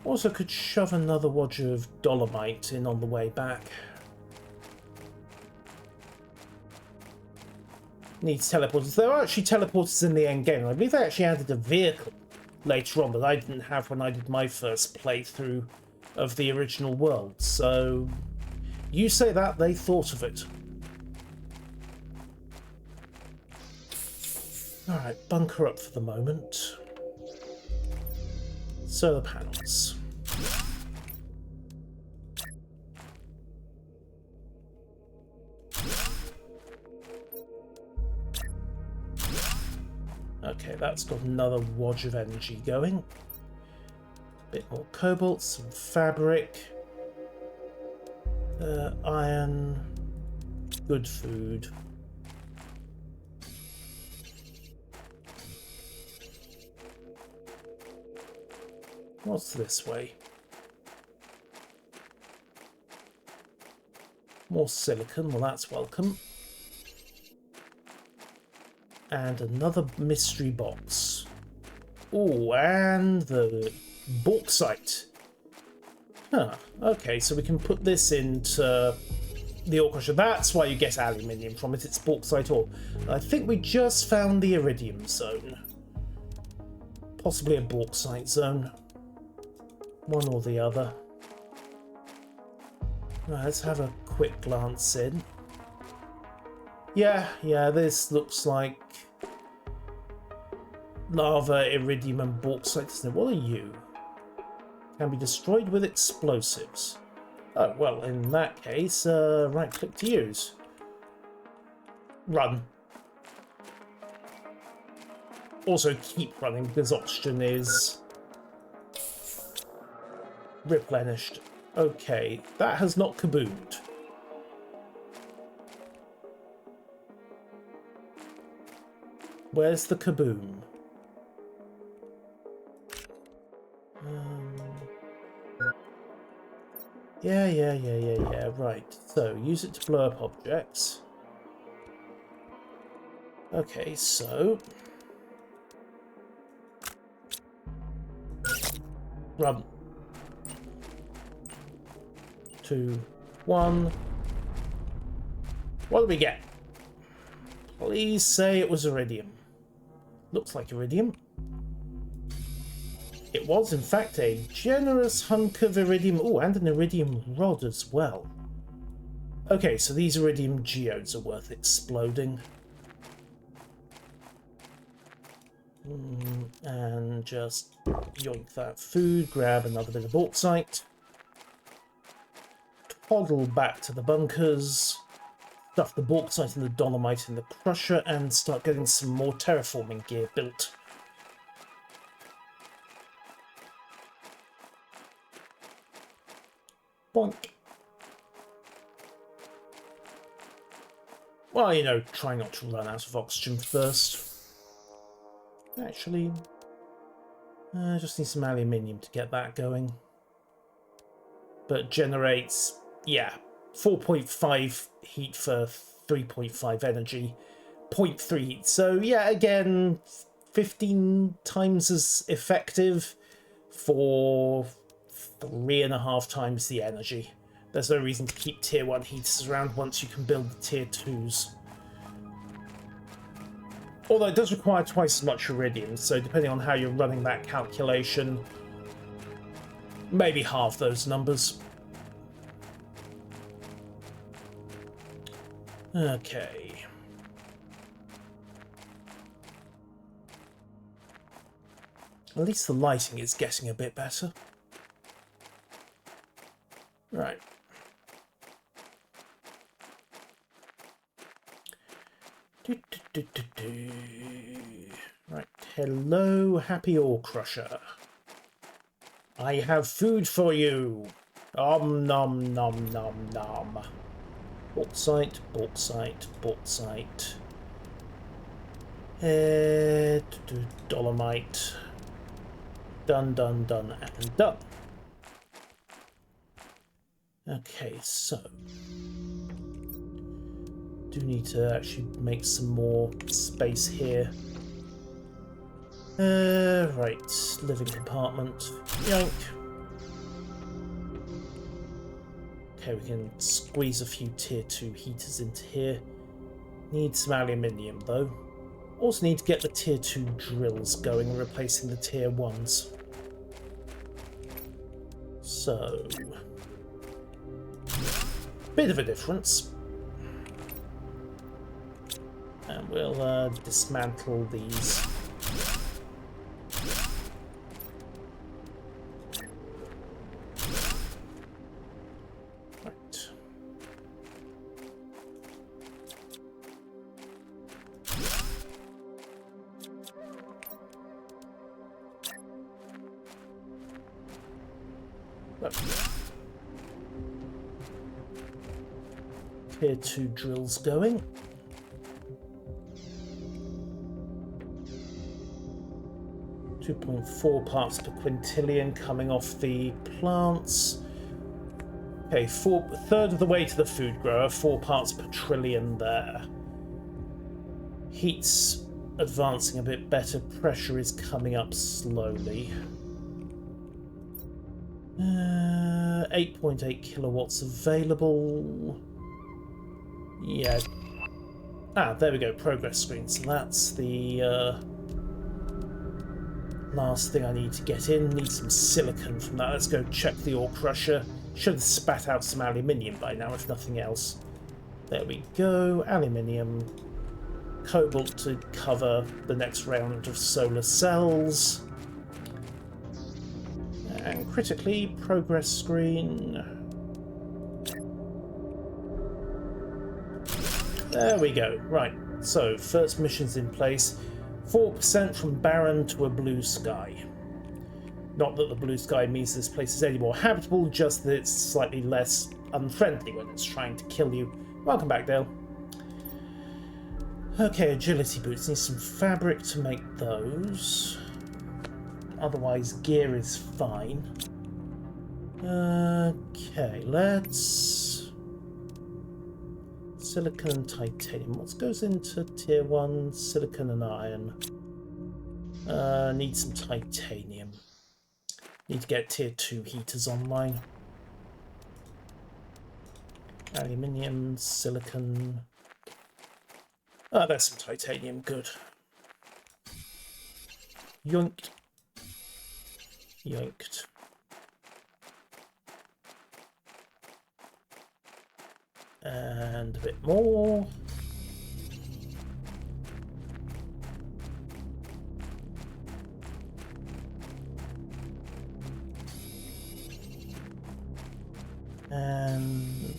Also could shove another wodge of dolomite in on the way back. Needs teleporters. There are actually teleporters in the end game. I believe they actually added a vehicle later on that I didn't have when I did my first playthrough of the original world. So you say that, they thought of it. Alright, bunker up for the moment. Solar panels. Okay, that's got another wodge of energy going. Bit more cobalt, some fabric. Iron. Good food. What's this way? More silicon, well that's welcome. And another mystery box. Oh, and the bauxite. Huh, okay, so we can put this into the ore crusher. That's why you get aluminium from it, it's bauxite ore. I think we just found the iridium zone. Possibly a bauxite zone. One or the other. Right, let's have a quick glance in. Yeah, this looks like lava, iridium and bauxite. What are you? Can be destroyed with explosives. Oh, well, in that case, right click to use. Run. Also keep running because oxygen is replenished. Okay, that has not kaboomed. Where's the kaboom? Yeah, right. So, use it to blow up objects. Okay, so... Run. 2, 1. What do we get? Please say it was iridium. Looks like iridium. It was, in fact, a generous hunk of iridium. Oh, and an iridium rod as well. Okay, so these iridium geodes are worth exploding. And just yoink that food, grab another bit of bauxite. Toddle back to the bunkers. Stuff the bauxite and the dolomite in the crusher and start getting some more terraforming gear built. Bonk. Well, you know, try not to run out of oxygen first. Actually, I just need some aluminium to get that going. But generates, yeah, 4.5 heat for 3.5 energy, 0.3 heat. So yeah, again, 15 times as effective for 3.5 times the energy. There's no reason to keep tier 1 heaters around once you can build the tier 2s. Although it does require twice as much iridium, so depending on how you're running that calculation, maybe half those numbers. Okay. At least the lighting is getting a bit better. Right. Right. Hello, happy ore crusher. I have food for you. Om nom nom nom nom. Bauxite, bauxite, bauxite. Dolomite. Done, done, done, and done. Okay, so do need to actually make some more space here. Right, living compartment. Yoink. Okay, we can squeeze a few tier 2 heaters into here. Need some aluminium though. Also need to get the tier 2 drills going, replacing the tier 1s. So, bit of a difference. And we'll dismantle these. Right. tier 2 drills going. .4 parts per quintillion coming off the plants. Okay, third of the way to the food grower, 4 parts per trillion there. Heat's advancing a bit better, pressure is coming up slowly. 8.8 kilowatts available. Yeah. Ah, there we go, progress screen. So that's the last thing I need to get in. Need some silicon from that. Let's go check the ore crusher. Should have spat out some aluminium by now, if nothing else. There we go. Aluminium. Cobalt to cover the next round of solar cells. And critically, progress screen. There we go. Right, so first mission's in place. 4% from barren to a blue sky. Not that the blue sky means this place is any more habitable, just that it's slightly less unfriendly when it's trying to kill you. Welcome back, Dale. Okay, agility boots. Need some fabric to make those. Otherwise, gear is fine. Okay, let's... Silicon and titanium. What goes into tier 1? Silicon and iron. Need some titanium. Need to get tier 2 heaters online. Aluminium, silicon. Ah, there's some titanium. Good. Yoinked. Yoinked. And a bit more. And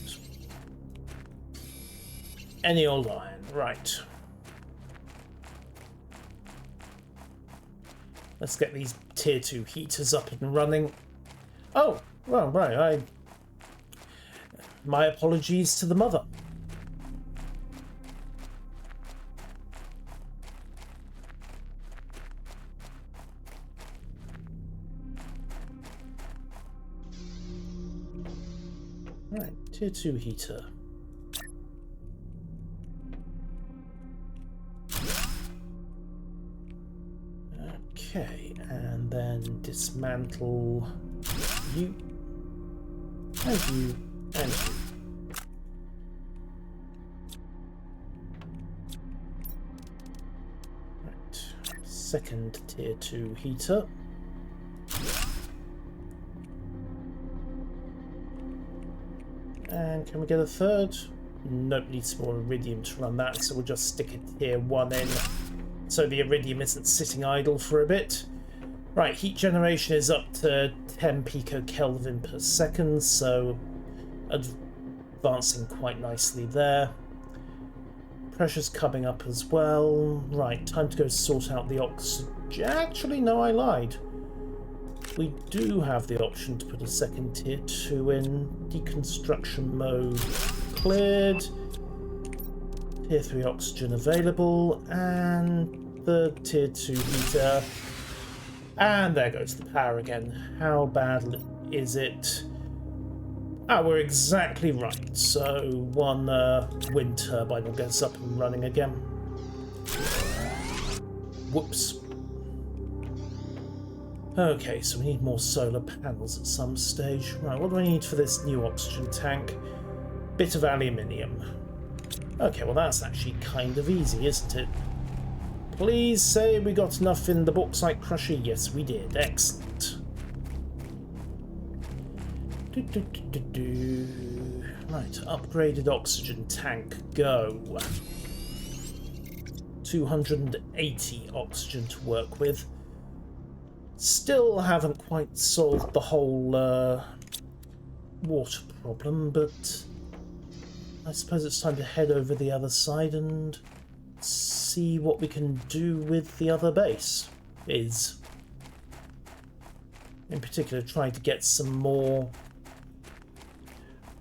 any old iron, right. Let's get these tier 2 heaters up and running. Oh, well, right, my apologies to the mother. Right, tier 2 heater. Okay, and then dismantle you, and you, and you. Right, second tier 2 heater. And can we get a third? Nope, needs more iridium to run that, so we'll just stick a tier 1 in so the iridium isn't sitting idle for a bit. Right, heat generation is up to 10 picokelvin per second, so advancing quite nicely there. Pressure's coming up as well. Right, time to go sort out the oxygen. Actually, no, I lied. We do have the option to put a second tier 2 in. Deconstruction mode cleared. Tier 3 oxygen available. And the tier 2 heater. And there goes the power again. How bad is it? Ah, we're exactly right. So one wind turbine will get us up and running again. Whoops. Okay, so we need more solar panels at some stage. Right, what do I need for this new oxygen tank? Bit of aluminium. Okay, well that's actually kind of easy, isn't it? Please say we got enough in the bauxite crusher. Yes, we did. Excellent. Right, upgraded oxygen tank, go. 280 oxygen to work with. Still haven't quite solved the whole water problem, but I suppose it's time to head over the other side and see what we can do with the other base. In particular, trying to get some more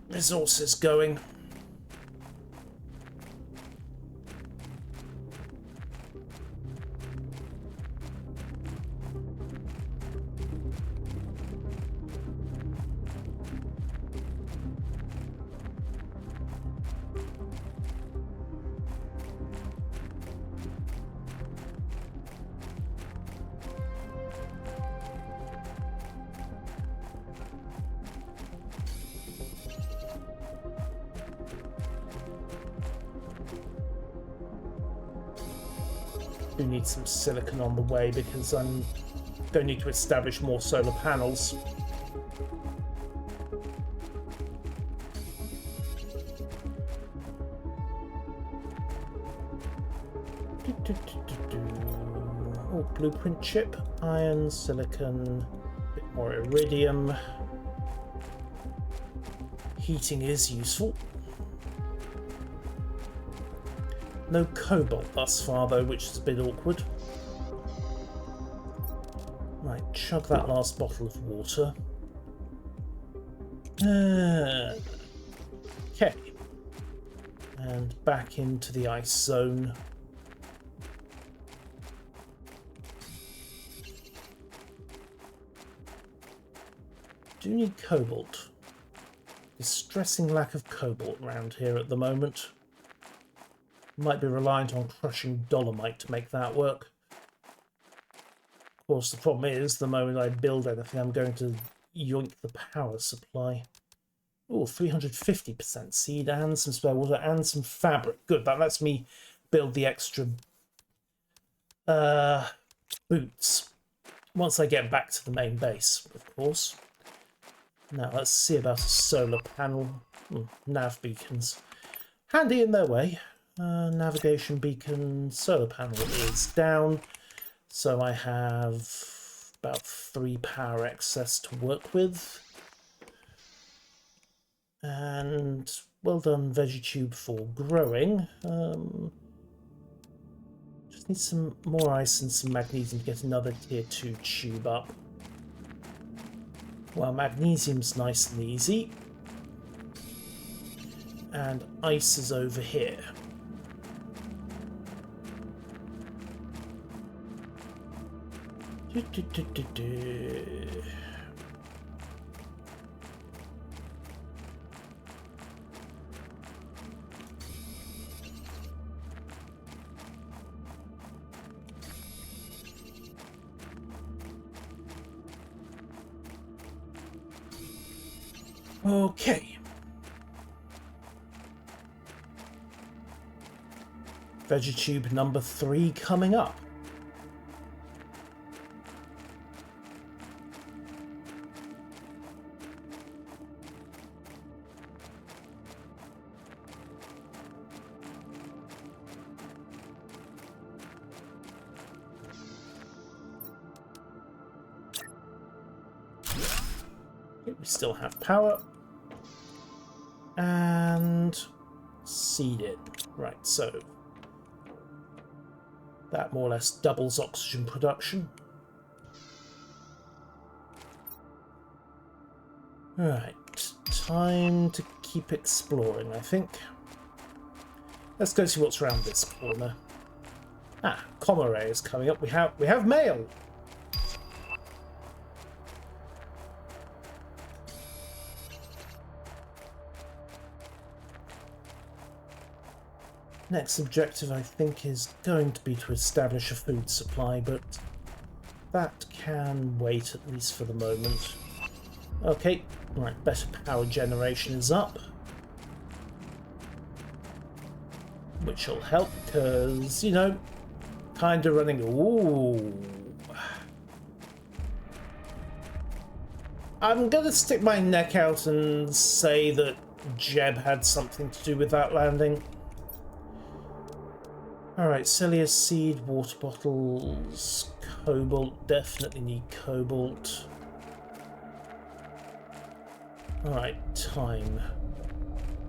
resources going. do need some silicon on the way because I'm going to need to establish more solar panels. Oh, blueprint chip, iron, silicon, a bit more iridium. Heating is useful. No cobalt thus far though, which is a bit awkward. Right, chug that last bottle of water. Okay. And back into the ice zone. Do need cobalt. Distressing lack of cobalt around here at the moment. Might be reliant on crushing dolomite to make that work. Of course, the problem is, the moment I build anything, I'm going to yoink the power supply. Oh, 350% seed and some spare water and some fabric. Good, that lets me build the extra boots once I get back to the main base, of course. Now, let's see about a solar panel. Nav beacons. Handy in their way. Navigation beacon, solar panel is down. So I have about 3 power excess to work with. And well done, VeggieTube, for growing. Just need some more ice and some magnesium to get another tier 2 tube up. Well, magnesium's nice and easy. And ice is over here. Okay. VeggieTube number 3 coming up. We still have power. And seed it. Right, so that more or less doubles oxygen production. Right, time to keep exploring, I think. Let's go see what's around this corner. Ah, Comare is coming up. We have mail. Next objective, I think, is going to be to establish a food supply, but that can wait at least for the moment. Okay, right, better power generation is up. Which will help, because, you know, kind of running... Ooh. I'm going to stick my neck out and say that Jeb had something to do with that landing. Alright, Celia's seed, water bottles, cobalt, definitely need cobalt. Alright, time.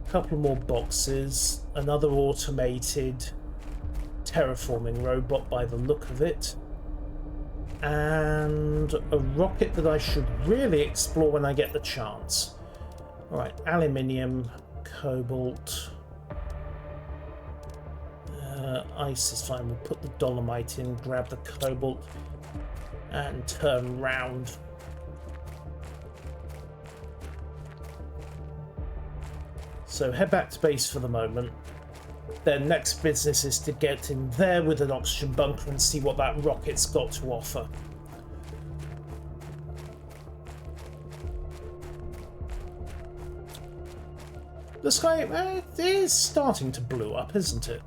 Couple more boxes, another automated terraforming robot by the look of it, and a rocket that I should really explore when I get the chance. Alright, aluminium, cobalt... ice is fine. We'll put the dolomite in, grab the cobalt, and turn round. So head back to base for the moment. Their next business is to get in there with an oxygen bunker and see what that rocket's got to offer. The sky it is starting to blue up, isn't it?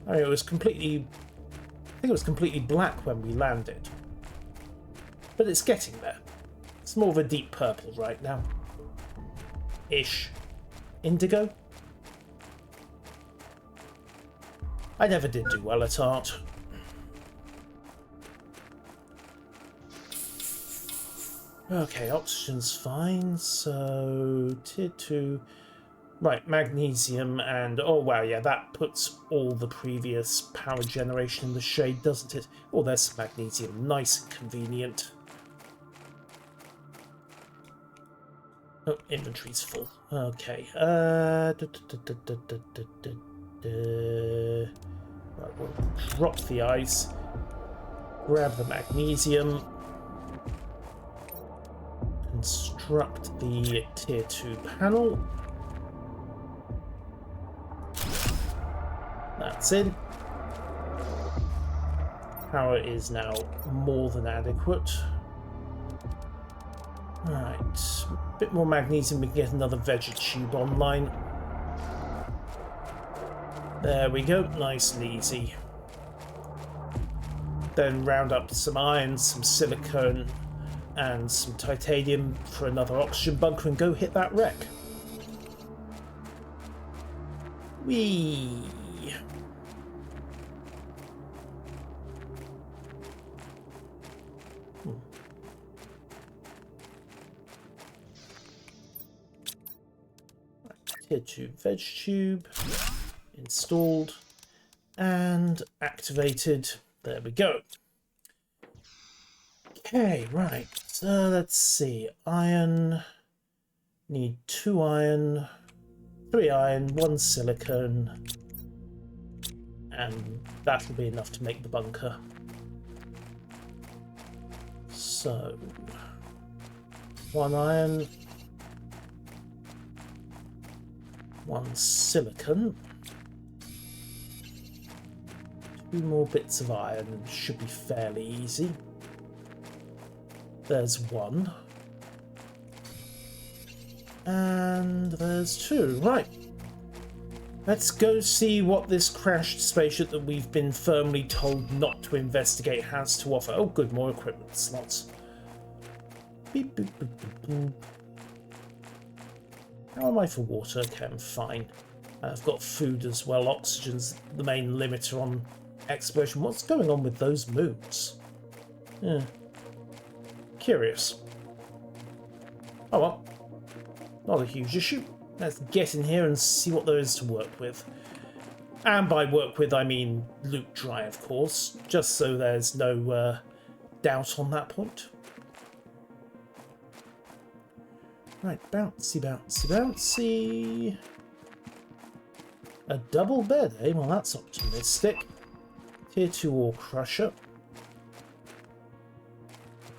I mean, it was completely... I think it was completely black when we landed. But it's getting there. It's more of a deep purple right now. Ish. Indigo? I never did do well at art. Okay, oxygen's fine, so tier 2. Right, magnesium and... oh wow, yeah, that puts all the previous power generation in the shade, doesn't it? Oh, there's some magnesium. Nice and convenient. Oh, inventory's full. Okay. Right, we'll drop the ice. Grab the magnesium. Construct the tier 2 panel. That's in. Power is now more than adequate. Right, a bit more magnesium, we can get another vegetube online. There we go, nice and easy. Then round up some iron, some silicone, and some titanium for another oxygen bunker and go hit that wreck. Whee! Tier 2 veg tube installed and activated. There we go. Okay, right. So let's see. Iron. Need 2 iron, 3 iron, 1 silicone, and that'll be enough to make the bunker. So 1 iron. 1 silicon, 2 more bits of iron, and should be fairly easy. There's 1. And there's 2. Right. Let's go see what this crashed spaceship that we've been firmly told not to investigate has to offer. Oh good, more equipment slots. Beep, boop, boop, boop, boop. How am I for water? Okay, I'm fine. I've got food as well. Oxygen's the main limiter on exploration. What's going on with those moons? Yeah. Curious. Oh well. Not a huge issue. Let's get in here and see what there is to work with. And by work with, I mean loot dry, of course. Just so there's no doubt on that point. Right, bouncy, bouncy, bouncy. A double bed, eh? Well, that's optimistic. Tier 2 ore crusher.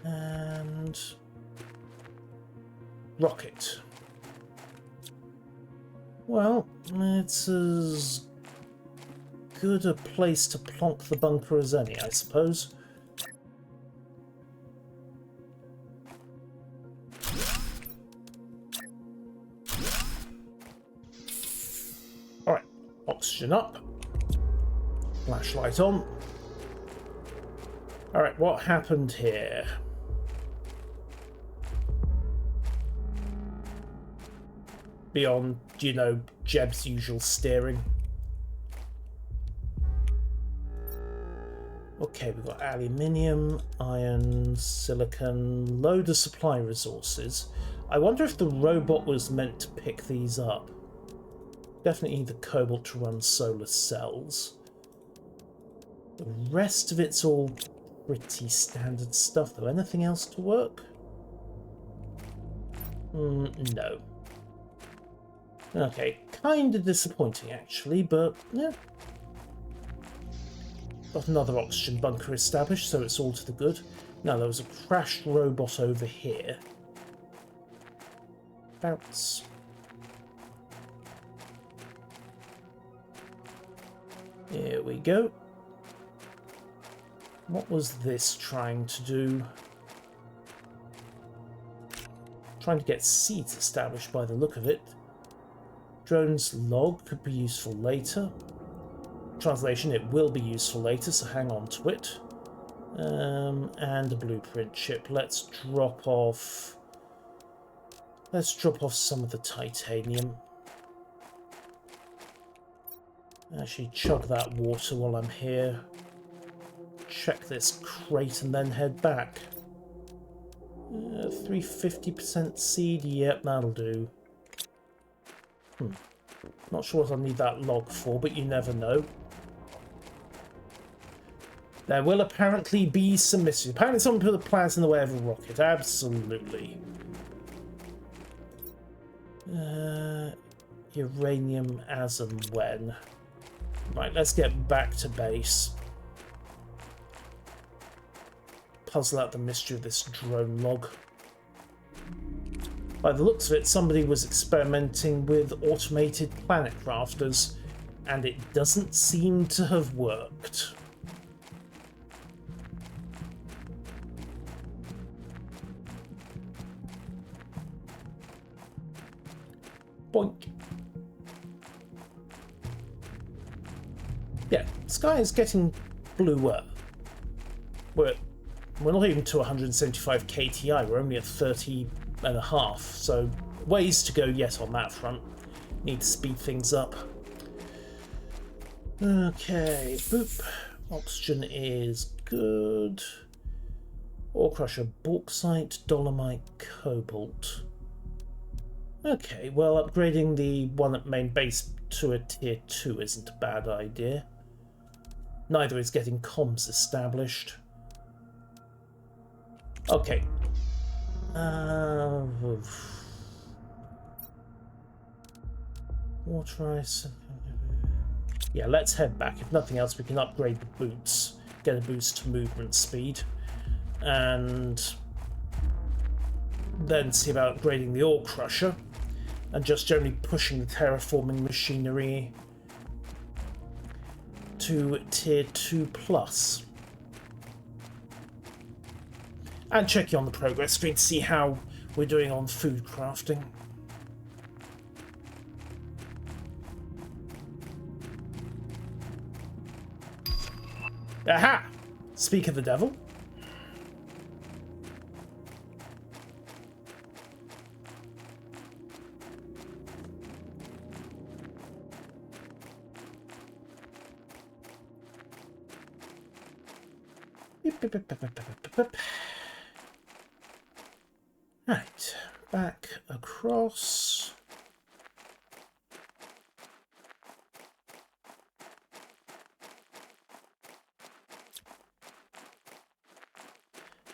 And rocket. Well, it's as good a place to plonk the bunker as any, I suppose. Alright, oxygen up. Flashlight on. Alright, what happened here? Beyond, you know, Jeb's usual steering. Okay, we've got aluminium, iron, silicon, load of supply resources. I wonder if the robot was meant to pick these up. Definitely need the cobalt to run solar cells. The rest of it's all pretty standard stuff, though. Anything else to work? No. Okay, kind of disappointing actually, but yeah. Got another oxygen bunker established, so it's all to the good. Now there was a crashed robot over here. Bounce. Here we go. What was this trying to do? Trying to get seeds established by the look of it. Drone's log could be useful later. Translation, it will be useful later, so hang on to it. And a blueprint chip. Let's drop off some of the titanium. Actually, chug that water while I'm here. Check this crate and then head back. 350% seed, yep, that'll do. Not sure what I'll need that log for, but you never know. There will apparently be some mystery. Apparently someone put the plans in the way of a rocket, absolutely. Uranium as and when. Right, let's get back to base. Puzzle out the mystery of this drone log. By the looks of it, somebody was experimenting with automated planet crafters, and it doesn't seem to have worked. Boink. Yeah, sky is getting bluer. We're not even to 175 KTI, we're only at 30.5, so ways to go yet on that front. Need to speed things up. Okay, boop. Oxygen is good. Ore crusher, bauxite, dolomite, cobalt. Okay, well, upgrading the one at main base to a tier 2 isn't a bad idea. Neither is getting comms established. Okay. Water ice. Yeah, let's head back. If nothing else, we can upgrade the boots, get a boost to movement speed, and then see about upgrading the ore crusher, and just generally pushing the terraforming machinery to tier 2+. And checking on the progress screen to see how we're doing on food crafting. Aha! Speak of the devil. Right, back across.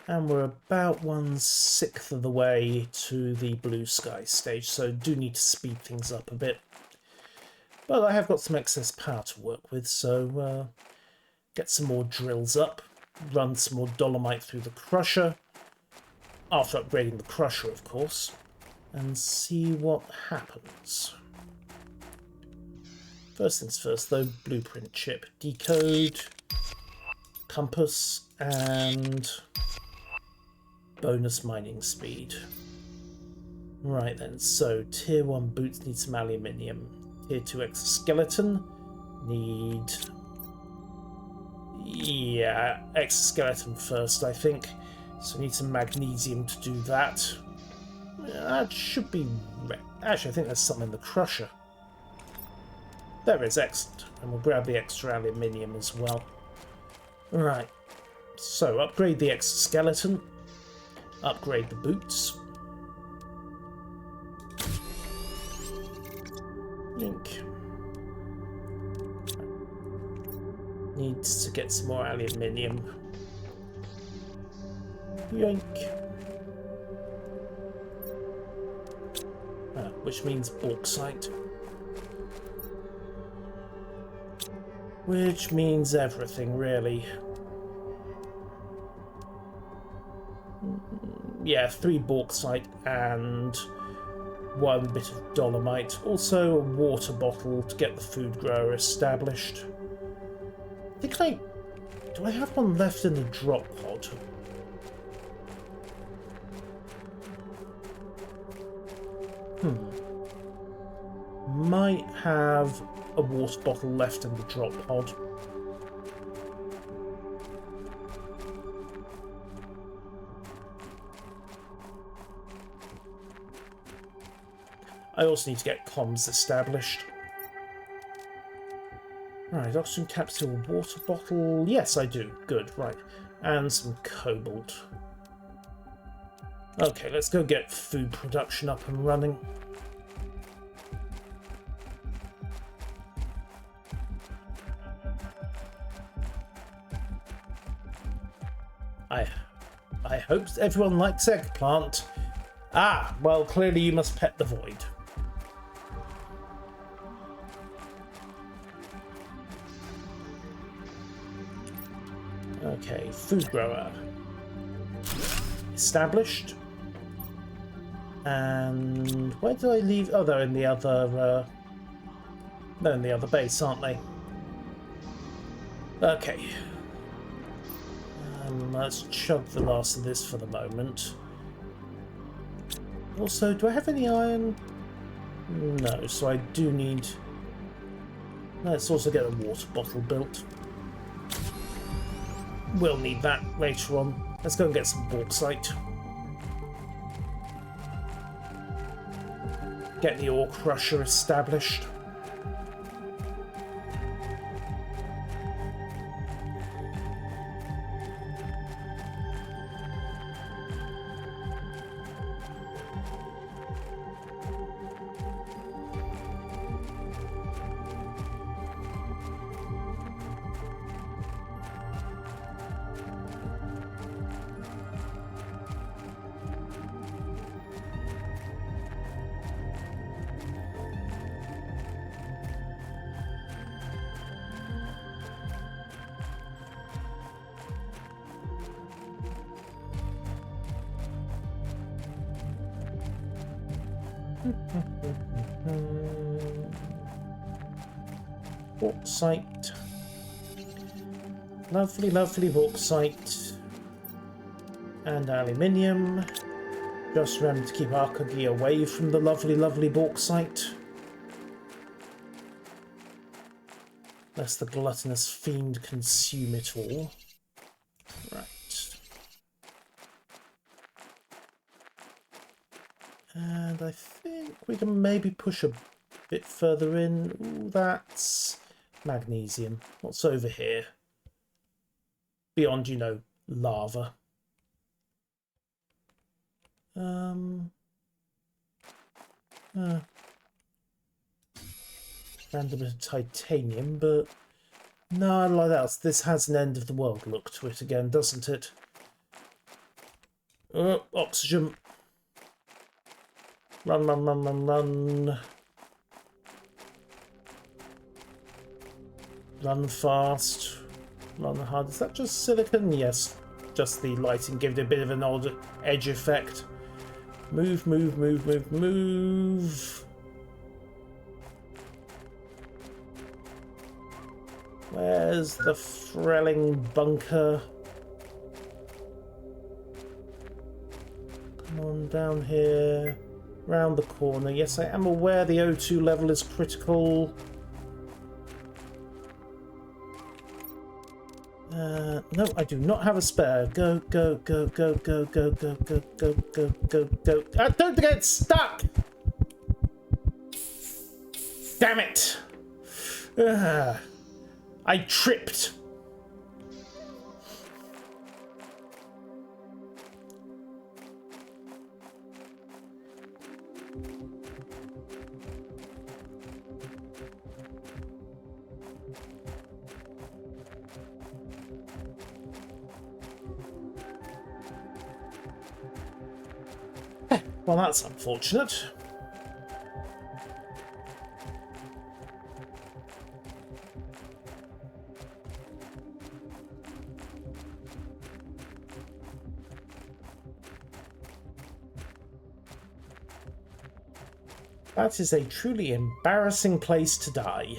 And we're about 1/6 of the way to the blue sky stage, so do need to speed things up a bit. But I have got some excess power to work with, so get some more drills up, run some more dolomite through the crusher, after upgrading the crusher, of course, and see what happens. First things first, though, blueprint chip, decode, compass, and bonus mining speed. Right then, so tier 1 boots need some aluminium. Tier 2 exoskeleton need... yeah, exoskeleton first, I think. So we need some magnesium to do that. That should be... actually, I think there's some in the crusher. There is, excellent. And we'll grab the extra aluminium as well. Right. So, upgrade the exoskeleton. Upgrade the boots. Link. Needs to get some more aluminium. Yoink. Which means bauxite. Which means everything, really. Yeah, 3 bauxite and 1 bit of dolomite. Also a water bottle to get the food grower established. Do I have one left in the drop pod? Might have a water bottle left in the drop pod. I also need to get comms established. Right, oxygen capsule, water bottle. Yes, I do. Good, right. And some cobalt. Okay, let's go get food production up and running. I hope everyone likes eggplant. Ah, well, clearly you must pet the void. Okay, food grower. Established. And where did I leave? Oh, they're in the other. They're in the other base, aren't they? Okay. Let's chug the last of this for the moment. Also, do I have any iron? No, so I do need... Let's also get a water bottle built. We'll need that later on. Let's go and get some bauxite. Get the ore crusher established. Bauxite. Lovely, lovely bauxite. And aluminium. Just remember to keep Arcagi away from the lovely, lovely bauxite. Lest the gluttonous fiend consume it all. Right. And I think we can maybe push a bit further in. Ooh, that's magnesium. What's over here? Beyond, you know, lava. Random bit of titanium, but no, like that. This has an end of the world look to it again, doesn't it? Oxygen. Run, run, run, run, run. Run fast. Run hard. Is that just silicon? Yes. Just the lighting gave it a bit of an odd edge effect. Move, move, move, move, move. Where's the Frelling bunker? Come on, down here. Round the corner. Yes, I am aware the O2 level is critical. No, I do not have a spare. Go, go, go, go, go, go, go, go, go, go, go, go. Don't get stuck! Damn it! I tripped. Well, that's unfortunate. That is a truly embarrassing place to die.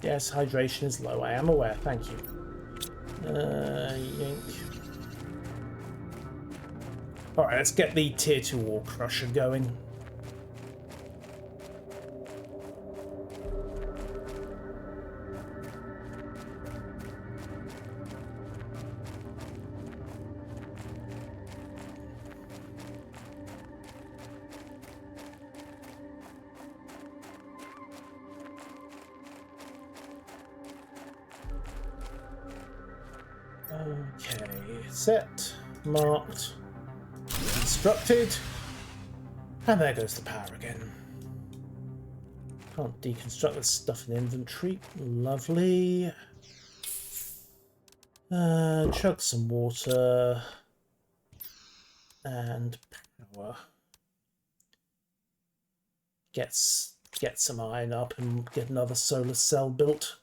Yes, hydration is low. I am aware. Thank you. Yank. Alright, let's get the tier 2 War Crusher going. Okay, set, marked, constructed, and there goes the power again. Can't deconstruct this stuff in inventory. Lovely. Chug some water and power. Get some iron up and get another solar cell built.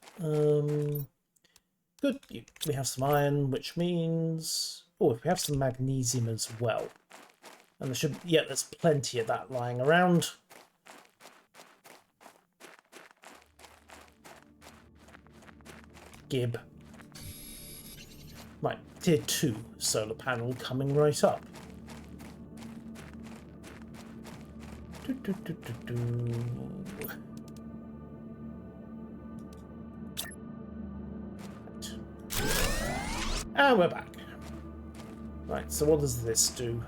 Good. We have some iron, which means... Oh, if we have some magnesium as well. And there should... Yeah, there's plenty of that lying around. Gib. Right, tier 2 solar panel coming right up. And we're back. Right, so what does this do?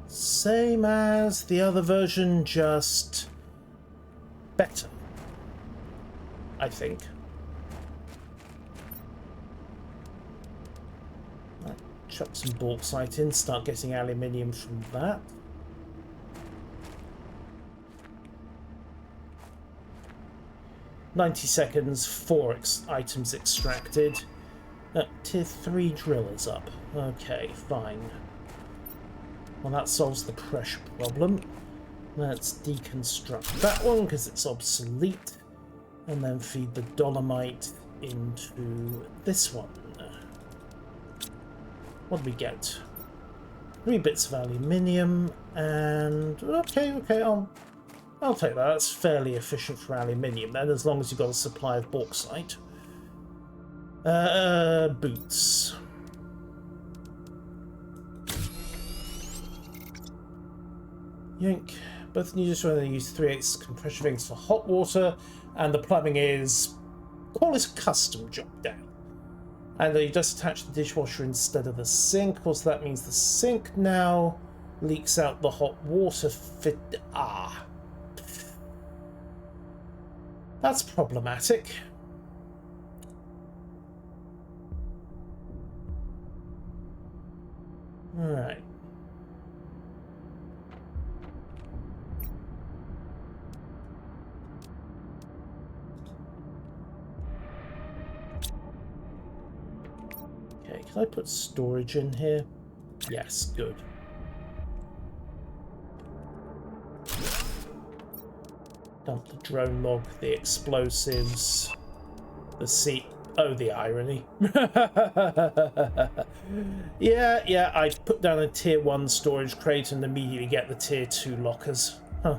Same as the other version, just better, I think. Right, chuck some bauxite in, start getting aluminium from that. "90 seconds, 4 items extracted. Tier 3 drill is up. Okay, fine. Well, that solves the pressure problem. Let's deconstruct that one because it's obsolete. And then feed the dolomite into this one. What do we get? 3 bits of aluminium and... Okay, I'll take that. That's fairly efficient for aluminium then, as long as you've got a supply of bauxite. Boots. Yank. Both need to use 3/8 compression rings for hot water, and the plumbing is... call it a custom job down. And you just attach the dishwasher instead of the sink. Of course, that means the sink now leaks out the hot water fit... That's problematic. Alright. Okay, can I put storage in here? Yes, good. Dump the drone log, the explosives, the seat. Oh, the irony. Yeah, I put down a tier 1 storage crate and immediately get the tier 2 lockers. Huh.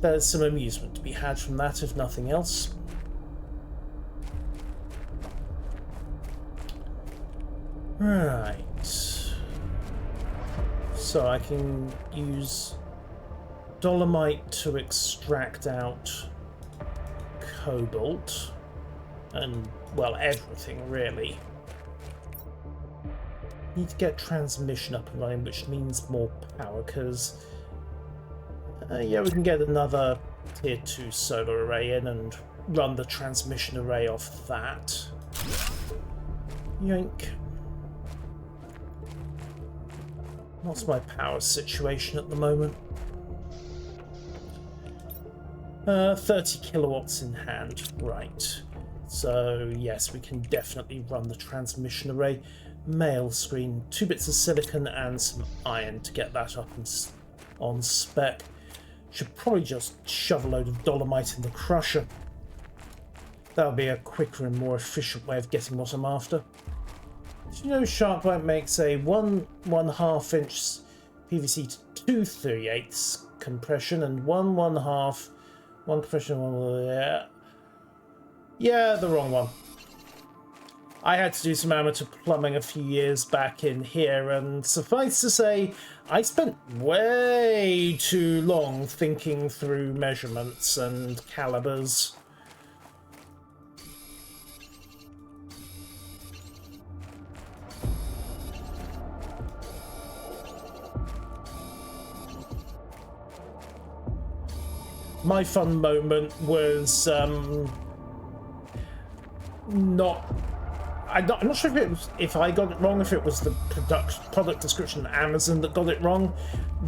There's some amusement to be had from that, if nothing else. Right. So I can use dolomite to extract out cobalt. And, well, everything, really. Need to get transmission up and running, which means more power, because... yeah, we can get another tier 2 solar array in and run the transmission array off that. Yoink. What's my power situation at the moment? 30 kilowatts in hand, right. So, yes, we can definitely run the transmission array. Mail screen, 2 bits of silicon and some iron to get that up and on spec. Should probably just shove a load of dolomite in the crusher. That'll be a quicker and more efficient way of getting what I'm after. Did you know Sharkbite makes a 1.5 inch PVC to 2 3/8 compression and 1 compression, 1... Yeah, the wrong one. I had to do some amateur plumbing a few years back in here, and suffice to say, I spent way too long thinking through measurements and calibers. My fun moment was not. I'm not sure if I got it wrong, if it was the product description at Amazon that got it wrong,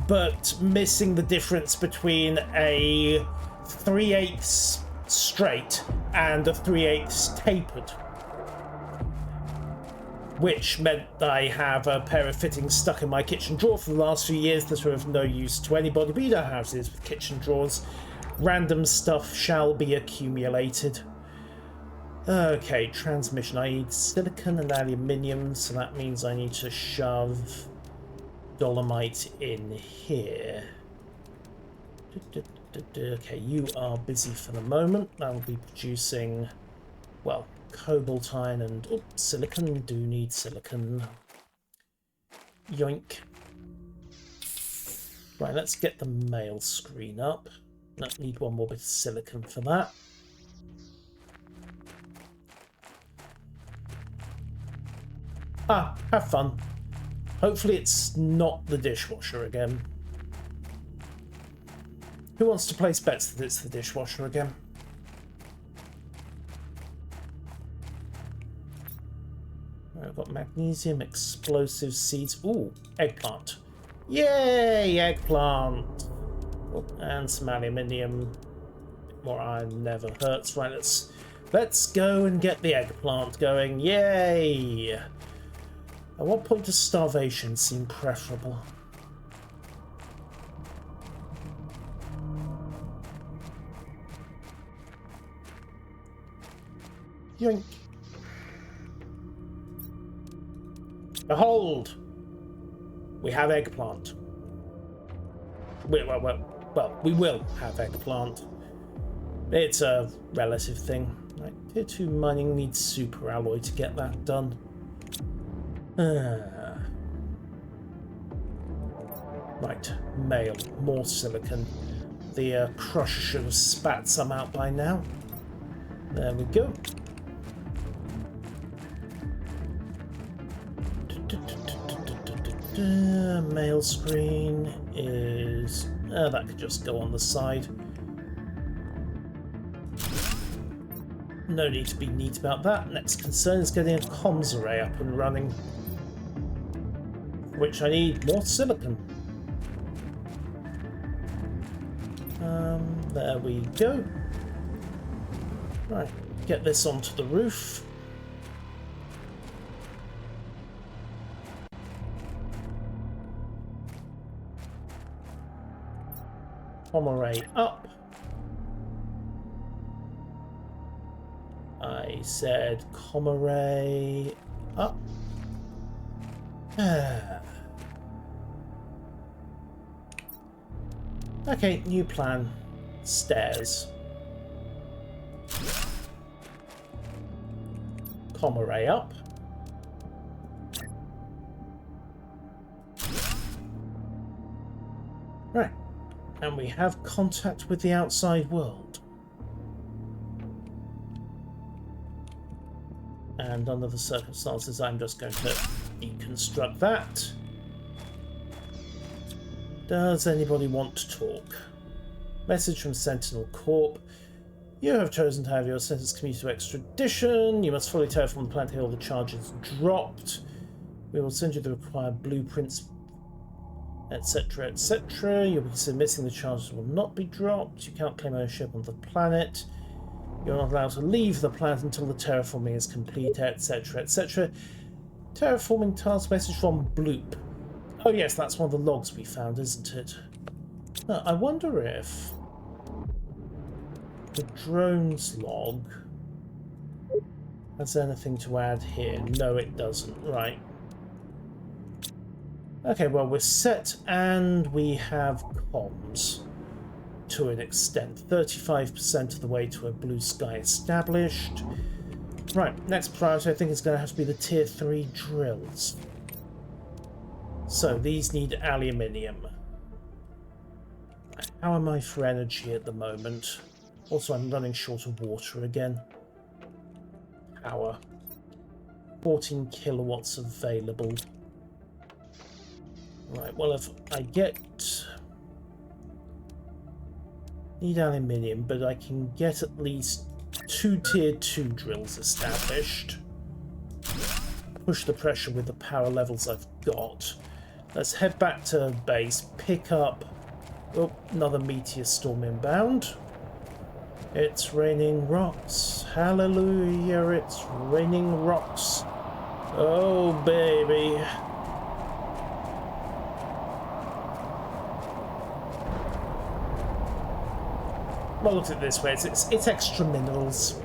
but missing the difference between a 3/8 straight and a 3/8 tapered, which meant I have a pair of fittings stuck in my kitchen drawer for the last few years that are of no use to anybody. But you know how it is with kitchen drawers. Random stuff shall be accumulated. Okay, transmission. I need silicon and aluminium, so that means I need to shove dolomite in here. Okay, you are busy for the moment. That will be producing, well, cobalt iron and silicon. Do need silicon. Yoink. Right, let's get the mail screen up. I need one more bit of silicon for that. Ah, have fun. Hopefully it's not the dishwasher again. Who wants to place bets that it's the dishwasher again? I've got magnesium, explosive seeds. Ooh, eggplant. Yay, eggplant. Oh, and some aluminium. More iron never hurts. Right, let's go and get the eggplant going. Yay! At what point does starvation seem preferable? Yoink. Behold! We have eggplant. Well, we will have eggplant. It's a relative thing. Right, Tier 2 mining needs super alloy to get that done. Right, mail, more silicon. The crusher should have spat some out by now. There we go. Mail screen is... that could just go on the side. No need to be neat about that. Next concern is getting a comms array up and running, for which I need more silicon. There we go. Right, get this onto the roof. Comm array up. I said comm array up. Okay, new plan. Stairs. Comm array up. Right. And we have contact with the outside world. And under the circumstances, I'm just going to deconstruct that. Does anybody want to talk? Message from Sentinel Corp. You have chosen to have your sentence commuted to extradition. You must fully terraform the planet till all the charges dropped. We will send you the required blueprints, etc., etc. You'll be considered missing. The charges will not be dropped. You cannot claim ownership on the planet. You're not allowed to leave the planet until the terraforming is complete, etc., etc. Terraforming task message from Bloop. Oh yes, that's one of the logs we found, isn't it? Now, I wonder if the drones log has anything to add here. No, it doesn't. Right. Okay, well, we're set and we have comms. to an extent. 35% of the way to a blue sky established. Right, next priority I think is going to have to be the tier 3 drills. So these need aluminium. How am I for energy at the moment? Also, I'm running short of water again. Power. 14 kilowatts available. Right, well, if I get... Need aluminium, but I can get at least 2 tier 2 drills established. Push the pressure with the power levels I've got. Let's head back to base, pick up... Oh, another meteor storm inbound. It's raining rocks. Hallelujah, it's raining rocks. Oh, baby. Well, look at it this way. It's extra minerals.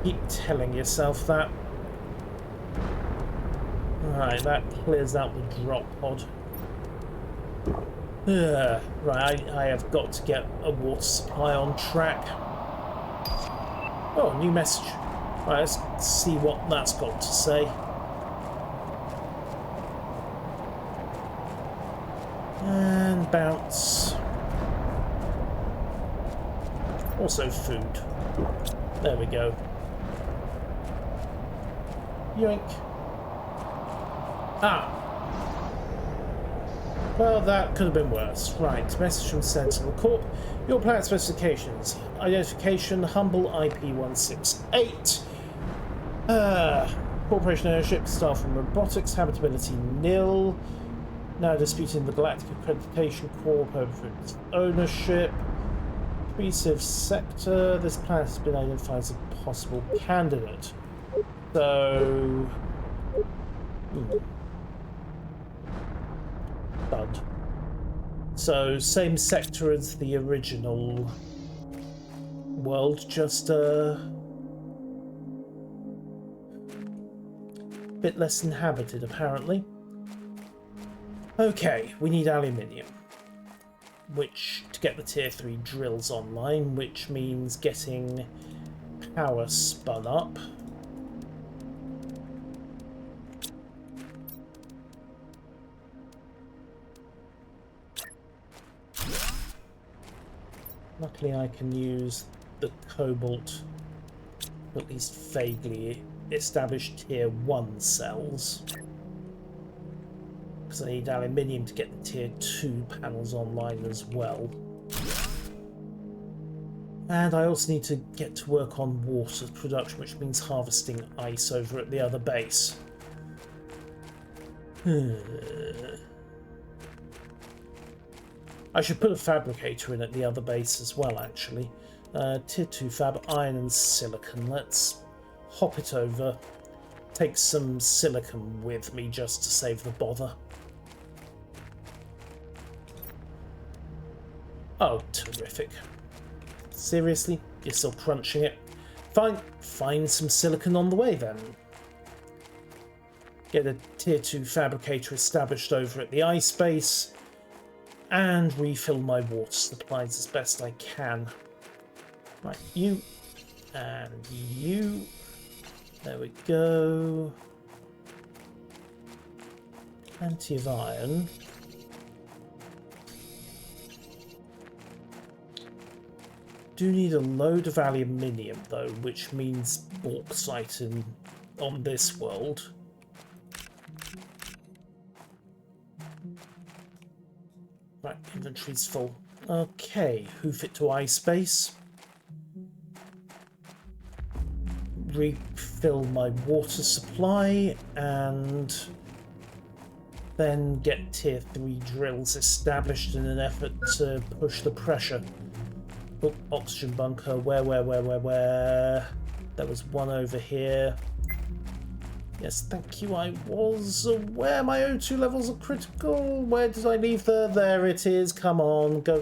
Keep telling yourself that. Right, that clears out the drop pod. Right, I have got to get a water supply on track. Oh, new message. Right, let's see what that's got to say. And bounce. Also food. There we go. Yoink. Ah! Well, that could have been worse. Right, message from Sentinel Corp. Your planet specifications. Identification, Humble IP168. Corporation ownership, staff from robotics, habitability nil. Now disputing the Galactic Accreditation Corp over its ownership. Cohesive sector. This planet has been identified as a possible candidate. So... Bud. So, same sector as the original world, just a bit less inhabited, apparently. Okay, we need aluminium, which to get the tier 3 drills online, which means getting power spun up. Luckily I can use the cobalt to at least vaguely establish tier 1 cells. Because I need aluminium to get the tier 2 panels online as well. And I also need to get to work on water production, which means harvesting ice over at the other base. I should put a fabricator in at the other base as well, actually. Tier 2 fab, iron and silicon. Let's hop it over. Take some silicon with me just to save the bother. Oh, terrific. Seriously? You're still crunching it? Fine, find some silicon on the way then. Get a tier 2 fabricator established over at the ice base. And refill my water supplies as best I can. Right, you and you. There we go. Plenty of iron. Do need a load of aluminium though, which means bauxite on this world. Right, inventory's full. Okay, hoof it to ice base. Refill my water supply and then get tier 3 drills established in an effort to push the pressure. Oh, oxygen bunker. Where? There was one over here. Yes, thank you. I was aware my O2 levels are critical. Where did I leave the... There it is. Come on. Go.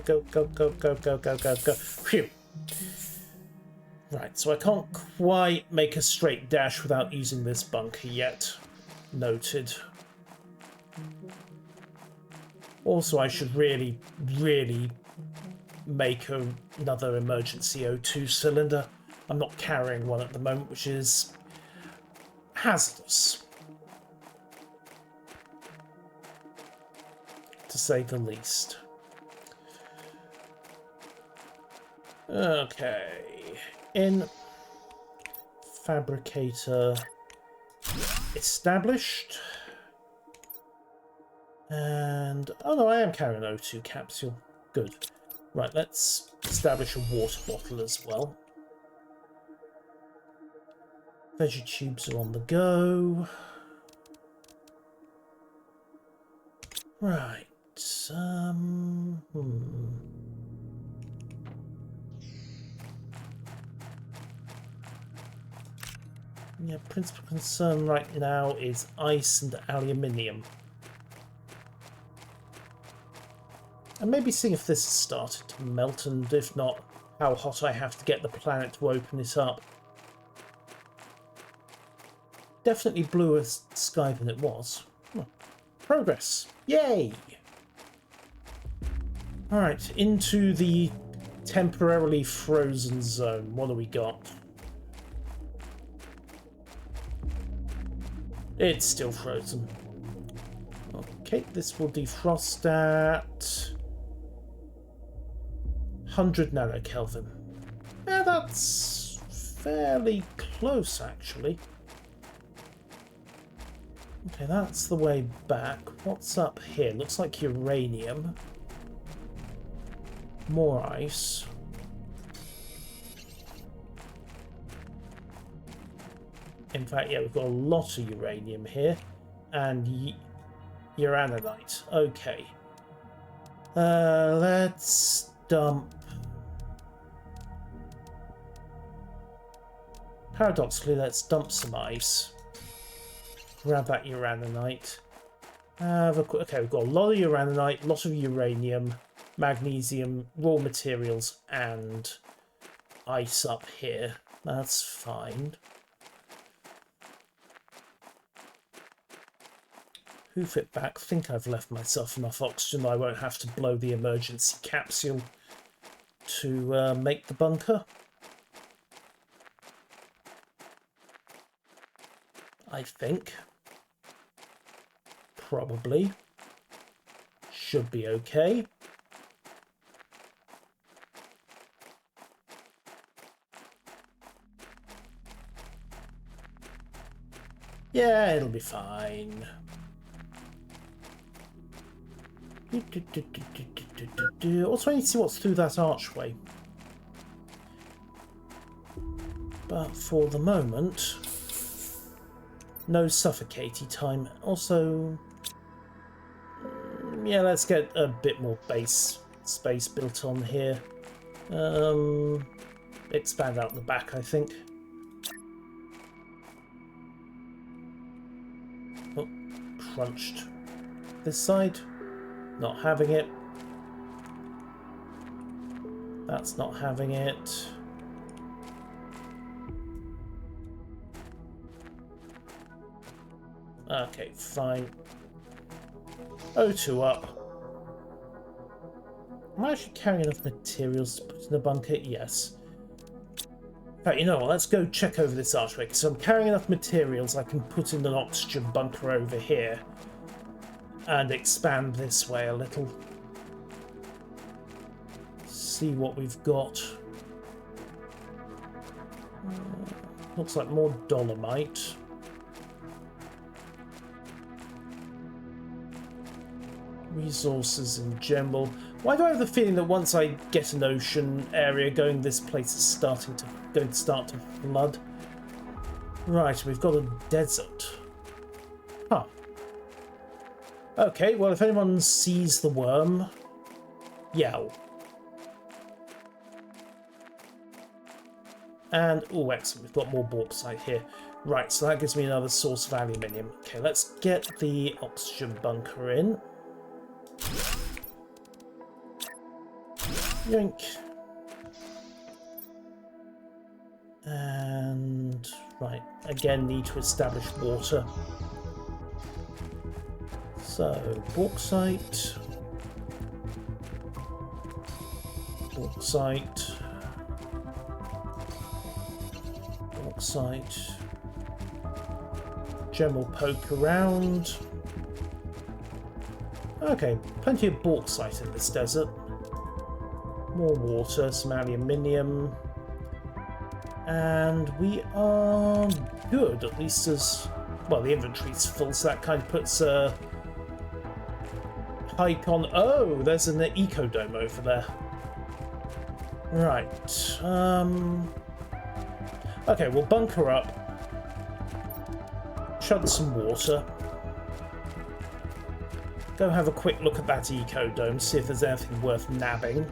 Phew. Right, so I can't quite make a straight dash without using this bunker yet. Noted. Also, I should really make another emergency O2 cylinder. I'm not carrying one at the moment, which is hazardous, to say the least. Okay, in fabricator established. And, oh no, I am carrying an O2 capsule. Good. Right, let's establish a water bottle as well. Veggie tubes are on the go. Right. Yeah, principal concern right now is ice and aluminium. And maybe see if this has started to melt, and if not, how hot I have to get the planet to open it up. Definitely bluer sky than it was. Oh, progress! Yay! Alright, into the temporarily frozen zone. What do we got? It's still frozen. Okay, this will defrost at 100 nanokelvin. Yeah, that's fairly close, actually. Okay, that's the way back. What's up here? Looks like uranium. More ice. In fact, yeah, we've got a lot of uranium here. And uranite. Okay. Let's dump. Paradoxically, let's dump some ice. Grab that uraninite. Okay, we've got a lot of uraninite, a lot of uranium, magnesium, raw materials, and ice up here. That's fine. Hoof it back. Think I've left myself enough oxygen. I won't have to blow the emergency capsule to make the bunker. I think. Probably. Should be okay. Yeah, it'll be fine. Also, I need to see what's through that archway. But for the moment, no suffocating time. Also, yeah, let's get a bit more base space built on here. Expand out the back, I think. Oh, crunched. This side, not having it. That's not having it. Okay, fine. O2 up. Am I actually carrying enough materials to put in the bunker? Yes. In fact, you know what? Let's go check over this archway. So I'm carrying enough materials, I can put in an oxygen bunker over here and expand this way a little. See what we've got. Looks like more dolomite. Resources in general. Why do I have the feeling that once I get an ocean area going, this place is going to start to flood? Right, we've got a desert. Huh. Okay, well, if anyone sees the worm, yell. And, oh, excellent, we've got more bauxite here. Right, so that gives me another source of aluminium. Okay, let's get the oxygen bunker in. Yoink. And, right, again, need to establish water. So, bauxite. Bauxite. Bauxite. General poke around. Okay, plenty of bauxite in this desert. More water, some aluminium. And we are good, at least as... Well, the inventory's full, so that kind of puts a hike on... Oh, there's an eco-dome over there. Right. Okay, we'll bunker up. Chug some water. Go have a quick look at that eco-dome, see if there's anything worth nabbing.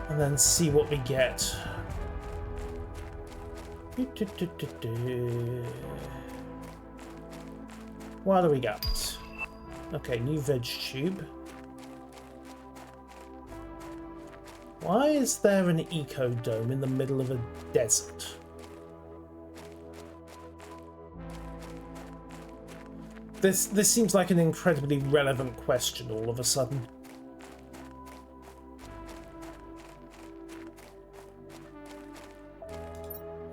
And then see what we get. What do we got? Okay, new veg tube. Why is there an eco-dome in the middle of a desert? This seems like an incredibly relevant question all of a sudden.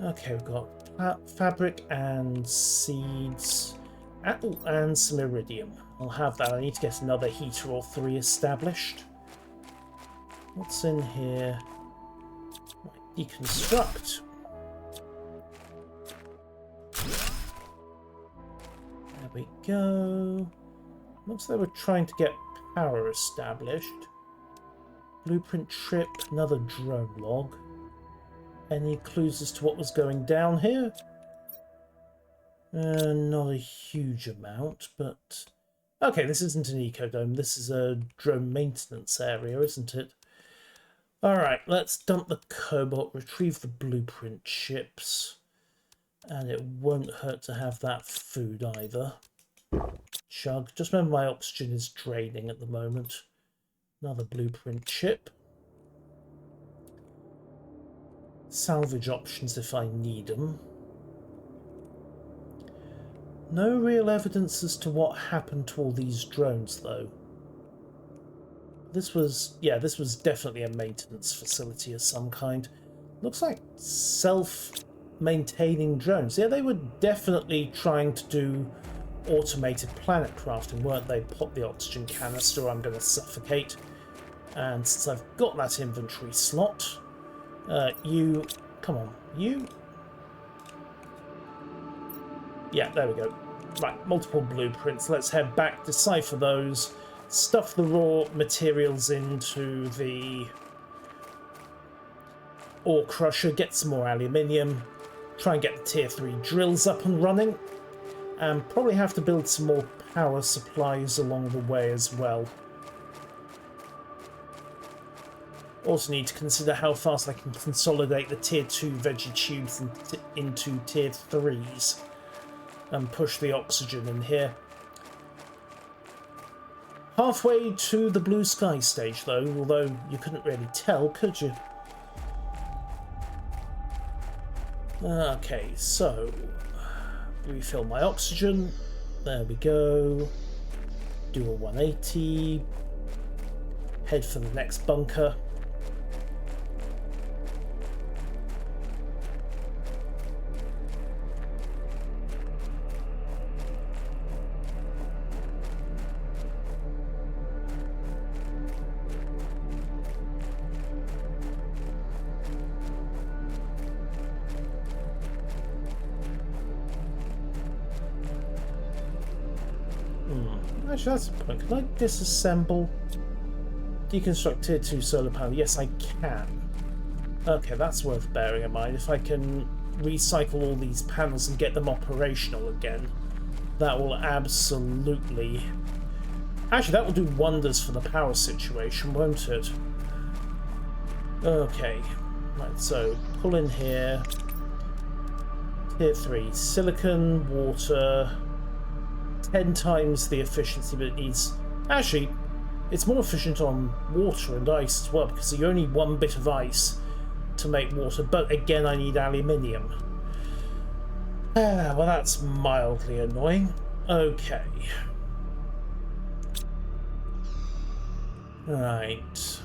Okay, we've got fabric and seeds, and some iridium. I'll have that. I need to get another heater or 3 established. What's in here? Deconstruct. There we go. Looks like we're trying to get power established. Blueprint trip, another drone log. Any clues as to what was going down here? Not a huge amount, but... Okay, this isn't an eco-dome. This is a drone maintenance area, isn't it? Alright, let's dump the cobalt, retrieve the blueprint chips. And it won't hurt to have that food either. Chug. Just remember my oxygen is draining at the moment. Another blueprint chip. Salvage options if I need them. No real evidence as to what happened to all these drones, though. This was definitely a maintenance facility of some kind. Looks like self-maintaining drones. Yeah, they were definitely trying to do automated planet crafting, weren't they? Pop the oxygen canister, I'm going to suffocate. And since I've got that inventory slot, you... Come on, you... Yeah, there we go. Right, multiple blueprints. Let's head back, decipher those, stuff the raw materials into the ore crusher, get some more aluminium, try and get the tier 3 drills up and running, and probably have to build some more power supplies along the way as well. Also need to consider how fast I can consolidate the tier 2 veggie tubes into tier 3s and push the oxygen in here. Halfway to the blue sky stage though, although you couldn't really tell, could you? Okay, so refill my oxygen. There we go. Do a 180. Head for the next bunker. Actually, that's the point. Can I disassemble? Deconstruct tier 2 solar panel? Yes, I can. Okay, that's worth bearing in mind. If I can recycle all these panels and get them operational again, that will absolutely... Actually, that will do wonders for the power situation, won't it? Okay. Right, so pull in here. Tier 3. Silicon, water... 10 times the efficiency, but it needs... Actually, it's more efficient on water and ice as well, because you only need 1 bit of ice to make water, but again I need aluminium. Well, that's mildly annoying. Okay. Right.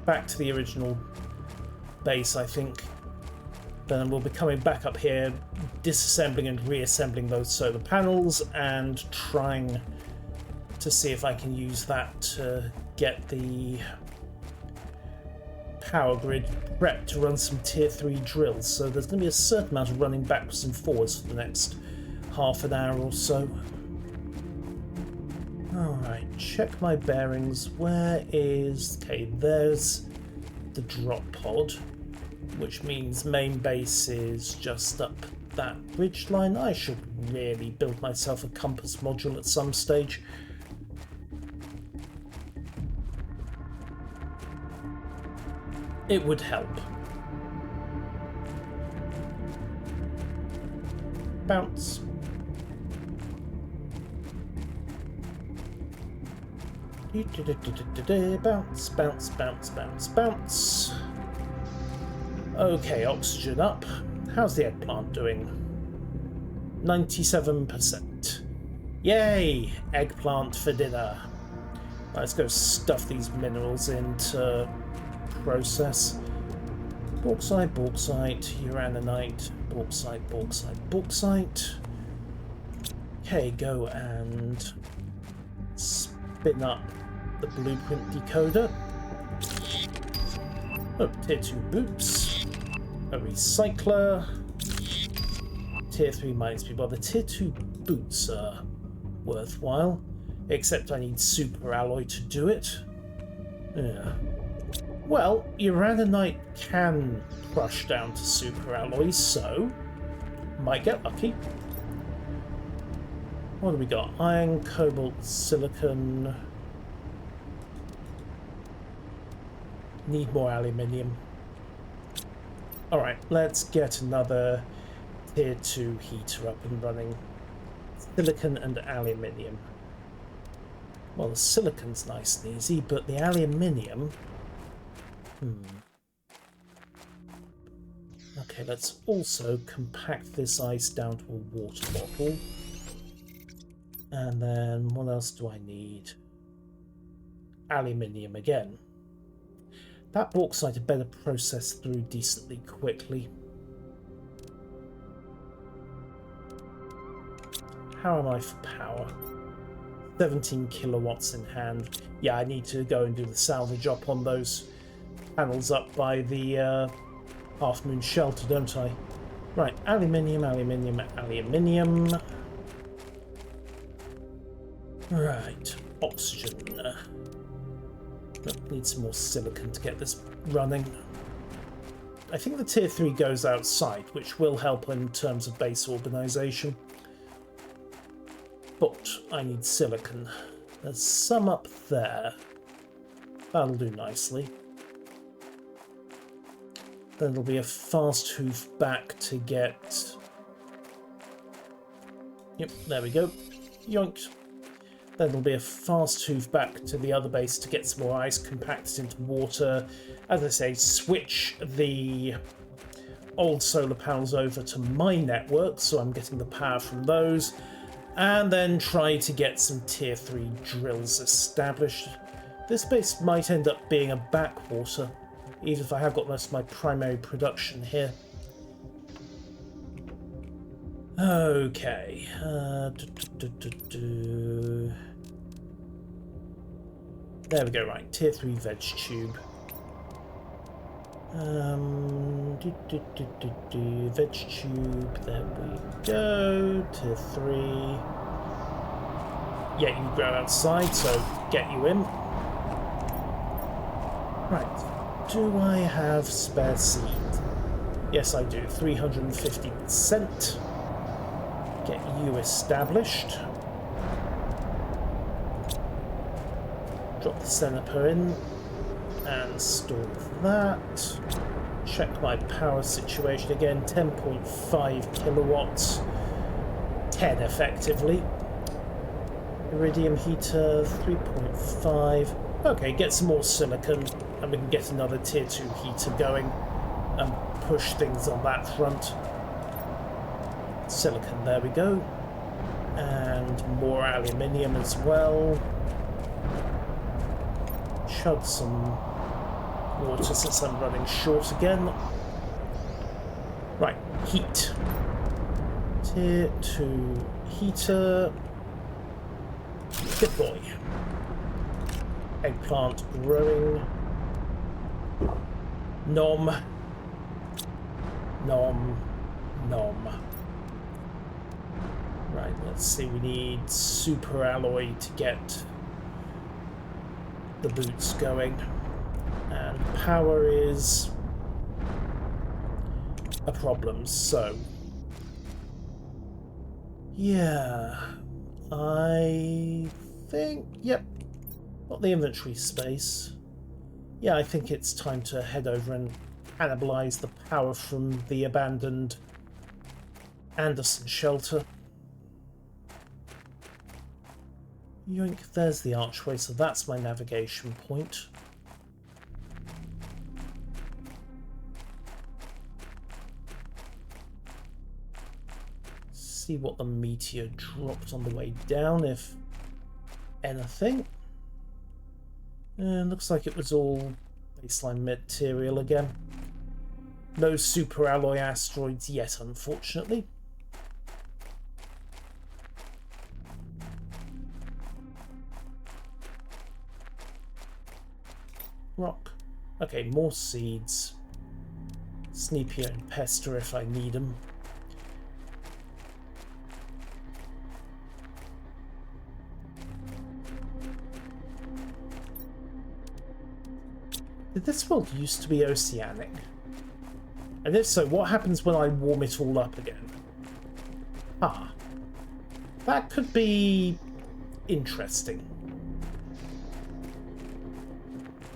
Back to the original base, I think. Then we'll be coming back up here, disassembling and reassembling those solar panels and trying to see if I can use that to get the power grid prepped to run some tier 3 drills. So there's going to be a certain amount of running backwards and forwards for the next half an hour or so. Alright, check my bearings. Where is... Okay, there's the drop pod, which means main base is just up that ridge line. I should really build myself a compass module at some stage. It would help. Bounce. Bounce, bounce, bounce, bounce, bounce. Okay, oxygen up. How's the eggplant doing? 97%. Yay! Eggplant for dinner. Let's go stuff these minerals into process. Bauxite, bauxite, uraninite, bauxite, bauxite, bauxite. Okay, go and spin up the blueprint decoder. Oh, tier 2 boots. A recycler. Tier 3 mines people. The tier 2 boots are worthwhile. Except I need super alloy to do it. Yeah. Well, uraninite can crush down to super alloys, so might get lucky. What do we got? Iron, cobalt, silicon. Need more aluminium. Alright, let's get another tier 2 heater up and running. Silicon and aluminium. Well, the silicon's nice and easy, but the aluminium... Okay, let's also compact this ice down to a water bottle. And then, what else do I need? Aluminium again. That bauxite had better process through decently quickly. How am I for power? 17 kilowatts in hand. Yeah, I need to go and do the salvage up on those panels up by the Half Moon shelter, don't I? Right, aluminium, aluminium, aluminium. Right, oxygen. Need some more silicon to get this running. I think the tier 3 goes outside, which will help in terms of base organisation. But I need silicon. There's some up there. That'll do nicely. Then there'll be a fast hoof back to get... Yep, there we go. Yoinked. Then there'll be a fast hoof back to the other base to get some more ice compacted into water. As I say, switch the old solar panels over to my network, so I'm getting the power from those. And then try to get some tier 3 drills established. This base might end up being a backwater, even if I have got most of my primary production here. Okay. There we go, right. Tier 3 veg tube. Veg tube, there we go. Tier 3. Yeah, you grow outside, so get you in. Right. Do I have spare seed? Yes, I do. 350%. Get you established. Drop the Senepa in and store that. Check my power situation again. 10.5 kilowatts. 10 effectively. Iridium heater 3.5. Okay, get some more silicon and we can get another tier 2 heater going and push things on that front. Silicon, there we go. And more aluminium as well. chug some water since I'm running short again. Right, heat. Tier 2 heater. Deploy. Eggplant growing. Nom. Nom. Nom. Right, let's see, we need super alloy to get the boots going. And power is a problem, so... yeah, I think, yep, got the inventory space. Yeah, I think it's time to head over and cannibalize the power from the abandoned Anderson shelter. Yoink, there's the archway, so that's my navigation point. See what the meteor dropped on the way down, if anything. And looks like it was all baseline material again. No super alloy asteroids yet, unfortunately. Rock. Okay, more seeds. Sneepier and Pester if I need them. Did this world used to be oceanic? And if so, what happens when I warm it all up again? Ah. That could be interesting.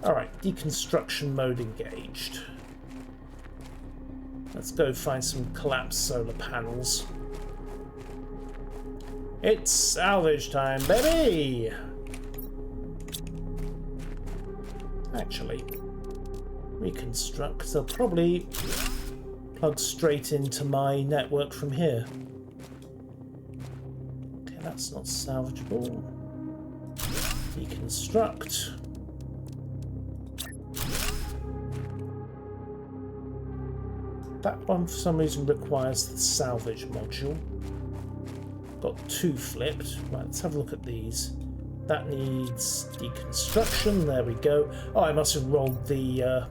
Alright, deconstruction mode engaged. Let's go find some collapsed solar panels. It's salvage time, baby! Actually, reconstruct, because they'll probably plug straight into my network from here. Okay, that's not salvageable. Deconstruct. That one for some reason requires the salvage module. Got two flipped. Right, let's have a look at these. That needs deconstruction. There we go. Oh, I must have rolled the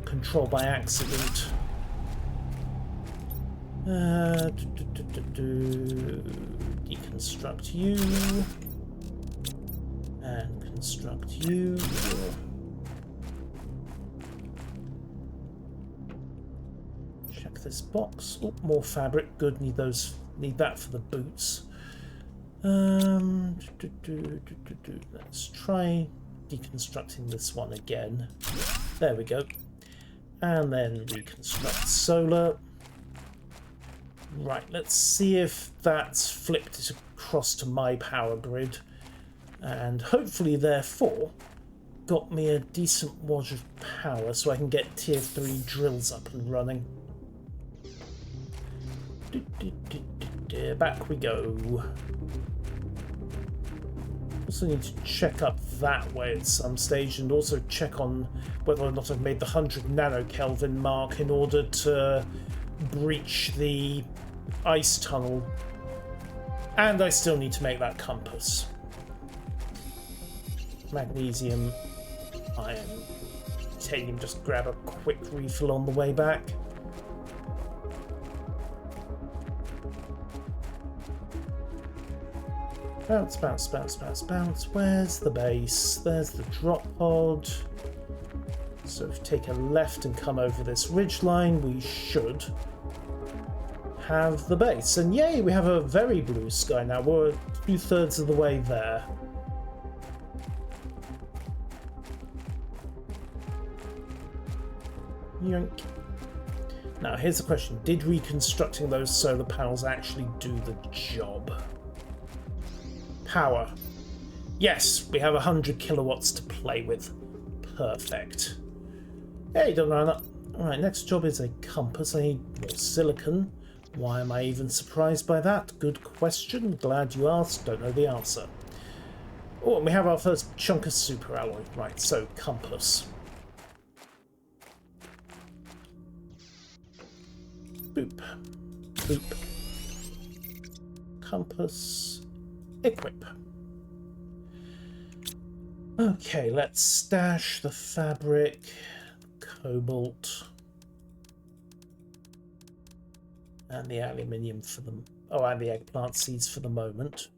control by accident. Deconstruct you. And construct you. Check this box. Oh, more fabric. Good. Need that for the boots. Let's try deconstructing this one again. There we go. And then reconstruct solar. Right, let's see if that's flipped it across to my power grid. And hopefully, therefore, got me a decent wad of power so I can get tier 3 drills up and running. Back we go. Also need to check up that way at some stage and also check on whether or not I've made the 100 nanokelvin mark in order to breach the ice tunnel. And I still need to make that compass. Magnesium, iron, titanium, just grab a quick refill on the way back. Bounce, bounce, bounce, bounce, bounce. Where's the base? There's the drop pod. So if we take a left and come over this ridgeline, we should have the base. And yay, we have a very blue sky now. We're 2/3 of the way there. Yoink. Now here's the question. Did reconstructing those solar panels actually do the job? Power. Yes, we have 100 kilowatts to play with. Perfect. Hey, don't run up. Alright, next job is a compass. I need more silicon. Why am I even surprised by that? Good question. Glad you asked. Don't know the answer. Oh, and we have our first chunk of super alloy. Right, so compass. Boop. Boop. Compass. Equip. Okay, let's stash the fabric, cobalt, and the aluminium for them. Oh, and the eggplant seeds for the moment.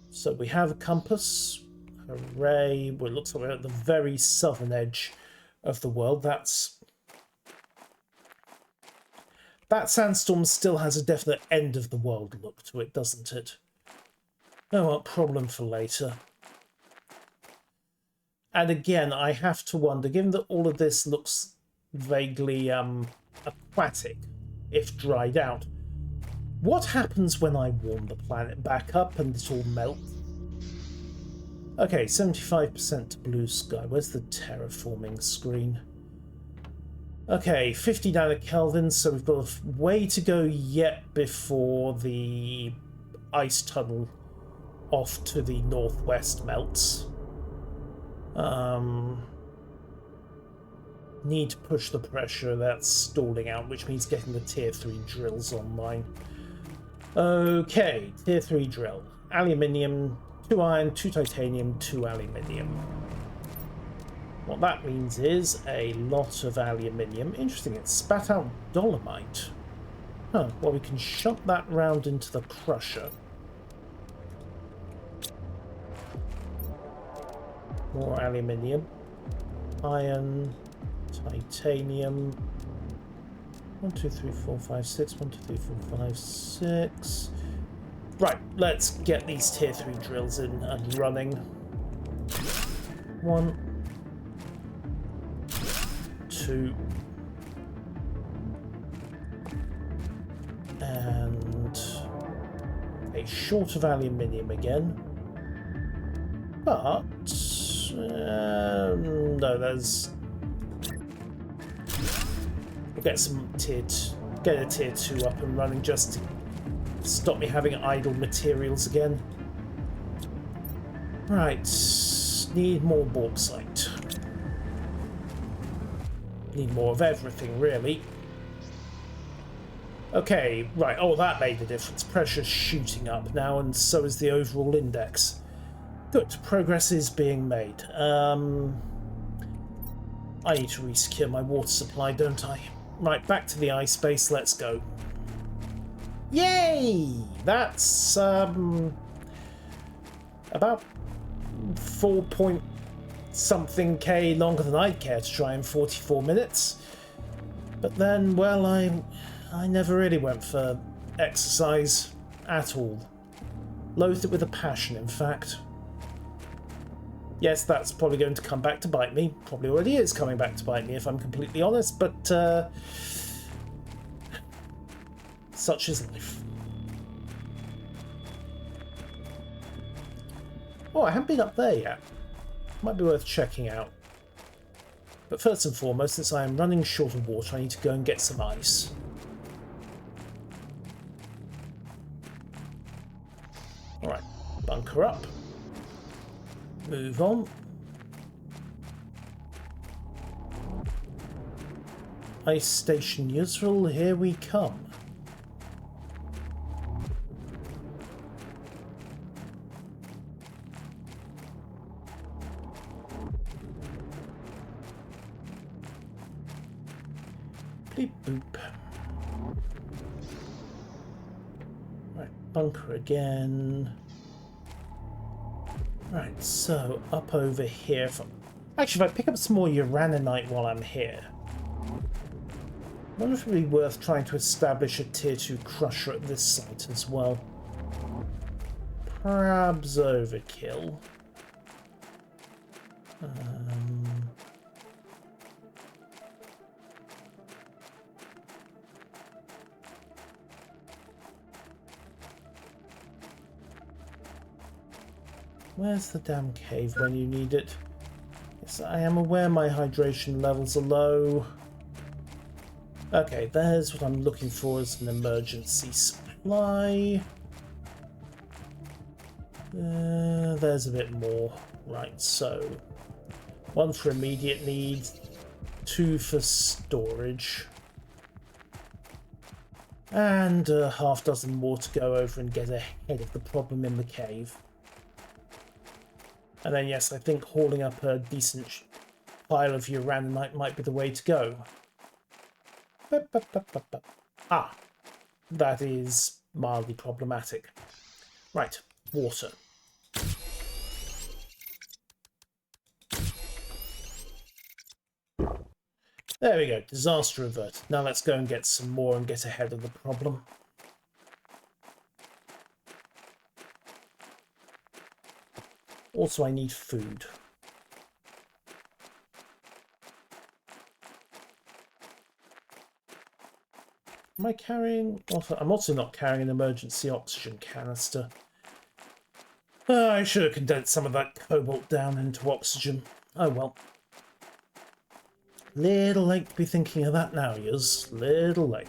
So we have a compass. Hooray. Well, it looks like we're at the very southern edge of the world. That sandstorm still has a definite end of the world look to it, doesn't it? Oh, well, problem for later. And again, I have to wonder, given that all of this looks vaguely aquatic, if dried out, what happens when I warm the planet back up and it all melts? Okay, 75% to blue sky. Where's the terraforming screen? Okay, 50 nanokelvin, so we've got a way to go yet before the ice tunnel off to the northwest melts. Need to push the pressure. That's stalling out, which means getting the tier 3 drills online. Okay, tier 3 drill. Aluminium, 2 iron, 2 titanium, 2 aluminium. What that means is a lot of aluminium. Interesting, it spat out dolomite. Huh, well, we can shunt that round into the crusher. More aluminium. Iron, titanium. 1, 2, 3, 4, 5, 6. 1, 2, 3, 4, 5, 6. Right, let's get these tier 3 drills in and running. 1, 2, and a short of aluminium again. But no, there's. We'll get some get a tier 2 up and running just to stop me having idle materials again. Right, need more bauxite. Need more of everything, really. Okay, right. Oh, that made a difference. Pressure's shooting up now, and so is the overall index. Good. Progress is being made. I need to resecure my water supply, don't I? Right, back to the ice base. Let's go. Yay! That's about 4 point something K longer than I'd care to try in 44 minutes. But then, well, I never really went for exercise at all. Loathed it with a passion, in fact. Yes, that's probably going to come back to bite me. Probably already is coming back to bite me, if I'm completely honest, but such is life. Oh, I haven't been up there yet. Might be worth checking out. But first and foremost, since I am running short of water, I need to go and get some ice. Alright, bunker up. Move on. Ice Station Yusril, here we come. Bleep boop. Right, bunker again. Right, so up over here. Actually, if I pick up some more uraninite while I'm here, I wonder if it would be worth trying to establish a tier 2 crusher at this site as well. Perhaps overkill. Where's the damn cave when you need it? Yes, I am aware my hydration levels are low. Okay, there's what I'm looking for as an emergency supply. There's a bit more. Right, so 1 for immediate needs, 2 for storage, and a half dozen more to go over and get ahead of the problem in the cave. And then yes, I think hauling up a decent pile of uraninite might be the way to go. Ah, that is mildly problematic. Right, water. There we go, disaster averted. Now let's go and get some more and get ahead of the problem. Also, I need food. Am I carrying... I'm also not carrying an emergency oxygen canister. I should have condensed some of that cobalt down into oxygen. Oh well. Little late to be thinking of that now, yes. Little late.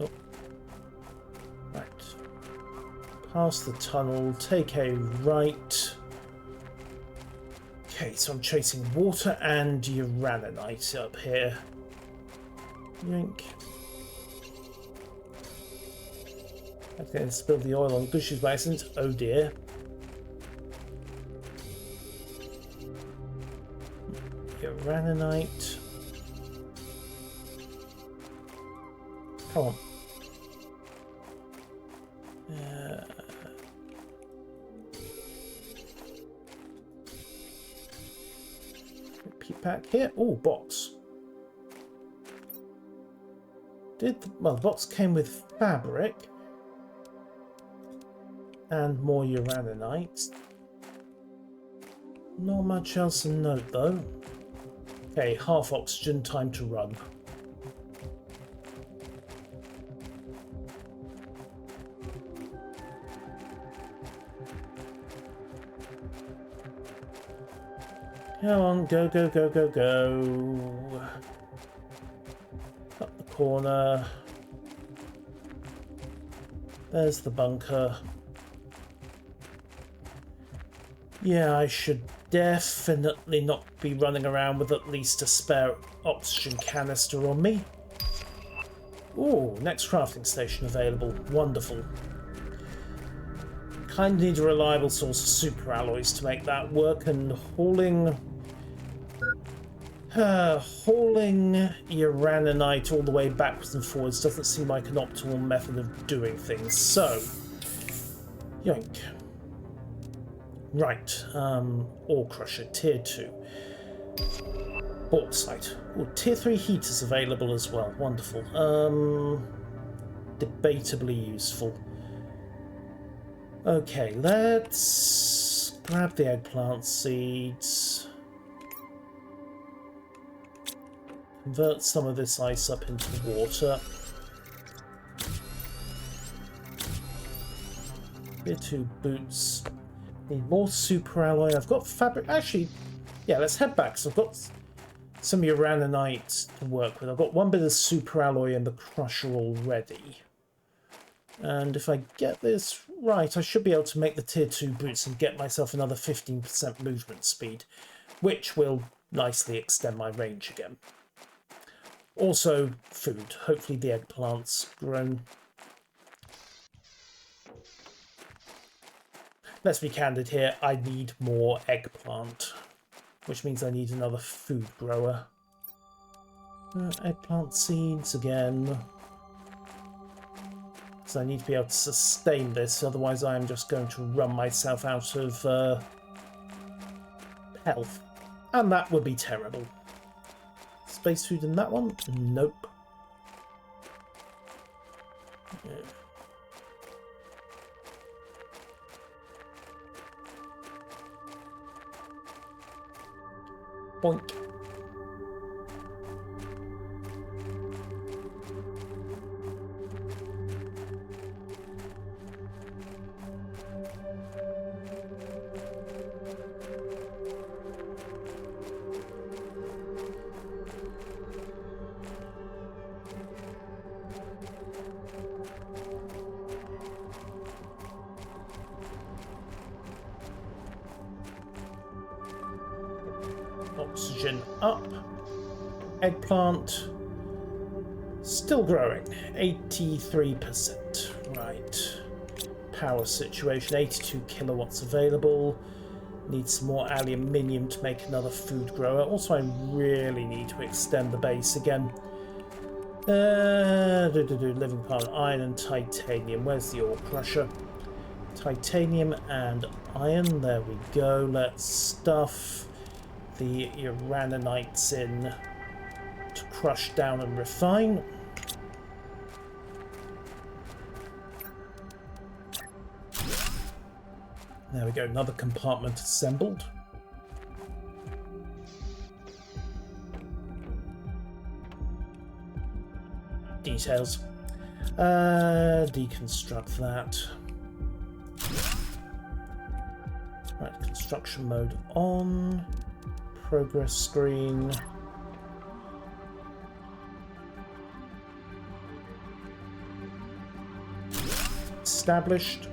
Oh. Right. Past the tunnel, take a right. Okay, so I'm chasing water and uraninite up here. Yank. Okay, spill the oil on Gush's basins. Oh dear. Uraninite. Come on. Repeat back here. Oh, box. Well, the box came with fabric and more uraninite. Not much else to note though. Okay, half oxygen, time to run. Come on, go, go, go, go, go. Up the corner. There's the bunker. Yeah, I should definitely not be running around with at least a spare oxygen canister on me. Ooh, next crafting station available. Wonderful. Kind of need a reliable source of super alloys to make that work, and hauling uraninite all the way backwards and forwards doesn't seem like an optimal method of doing things. So, yoink. Right, ore crusher, tier 2. Bauxite. Oh, tier 3 heaters available as well. Wonderful. Debatably useful. Okay, let's grab the eggplant seeds. Convert some of this ice up into water. Tier 2 boots. Need more super alloy. I've got fabric. Actually, yeah, let's head back. So I've got some uraninite to work with. I've got 1 bit of super alloy in the crusher already. And if I get this right, I should be able to make the tier 2 boots and get myself another 15% movement speed, which will nicely extend my range again. Also, food. Hopefully the eggplant's grown. Let's be candid here, I need more eggplant, which means I need another food grower. Eggplant seeds again. So I need to be able to sustain this, otherwise I am just going to run myself out of health. And that would be terrible. Space food in that one? Nope. Yeah. Boink. Oxygen up. Eggplant. Still growing. 83%. Right. Power situation. 82 kilowatts available. Need some more aluminium to make another food grower. Also, I really need to extend the base again. Living part of iron and titanium. Where's the ore crusher? Titanium and iron. There we go. Let's stuff the uraninites in to crush down and refine. There we go. Another compartment assembled. Details. Deconstruct that. Right, construction mode on. Progress screen. Established.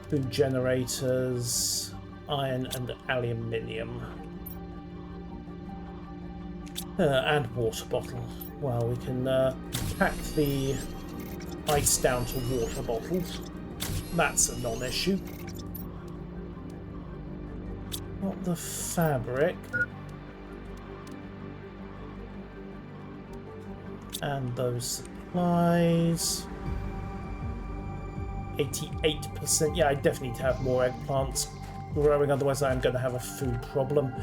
Food generators, iron and aluminium. And water bottle. Well, we can pack the ice down to water bottles. That's a non-issue. Not the fabric. And those supplies. 88%. Yeah, I definitely need to have more eggplants growing, otherwise I'm going to have a food problem.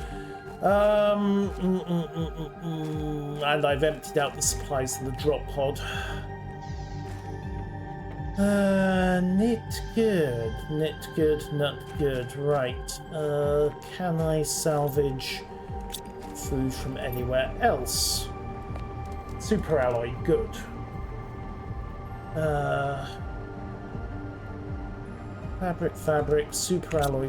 And I've emptied out the supplies in the drop pod. Knit good, nut good. Right. Can I salvage food from anywhere else? Super alloy, good. Fabric, super alloy.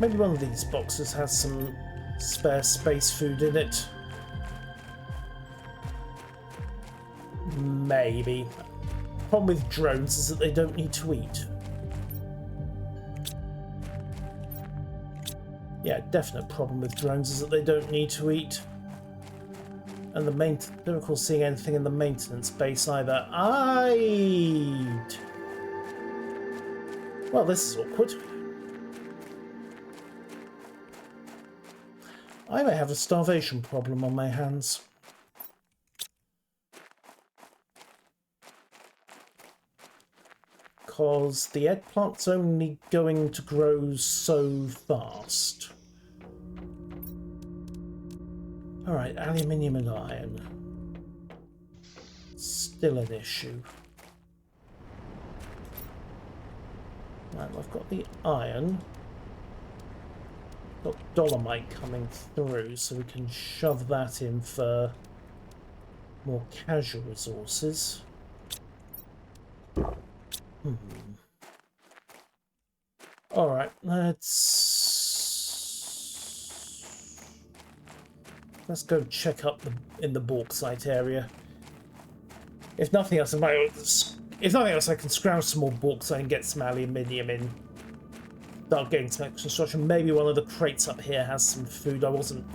Maybe one of these boxes has some spare space food in it. Maybe. Problem with drones is that they don't need to eat. Yeah, definite problem with drones is that they don't need to eat. And don't recall seeing anything in the maintenance base either. Well, this is awkward. I may have a starvation problem on my hands. Because the eggplant's only going to grow so fast. Alright, aluminium and iron. Still an issue. Right, I've got the iron. Got dolomite coming through, so we can shove that in for more casual resources. Alright, let's go check up in the bauxite area. If nothing else, I can scrounge some more bauxite and get some aluminium in. Start getting some construction. Maybe one of the crates up here has some food. I wasn't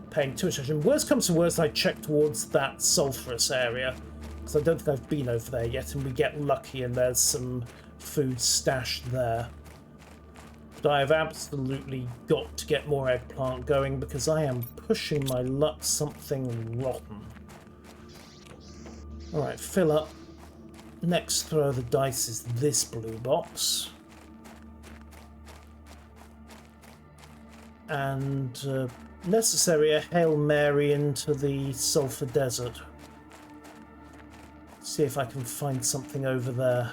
paying too much attention. Worst comes to worst, I check towards that sulphurous area, because I don't think I've been over there yet, and we get lucky and there's some food stashed there. But I have absolutely got to get more eggplant going, because I am pushing my luck something rotten. Alright, fill up. Next throw of the dice is this blue box. And necessary a Hail Mary into the Sulphur Desert. See if I can find something over there.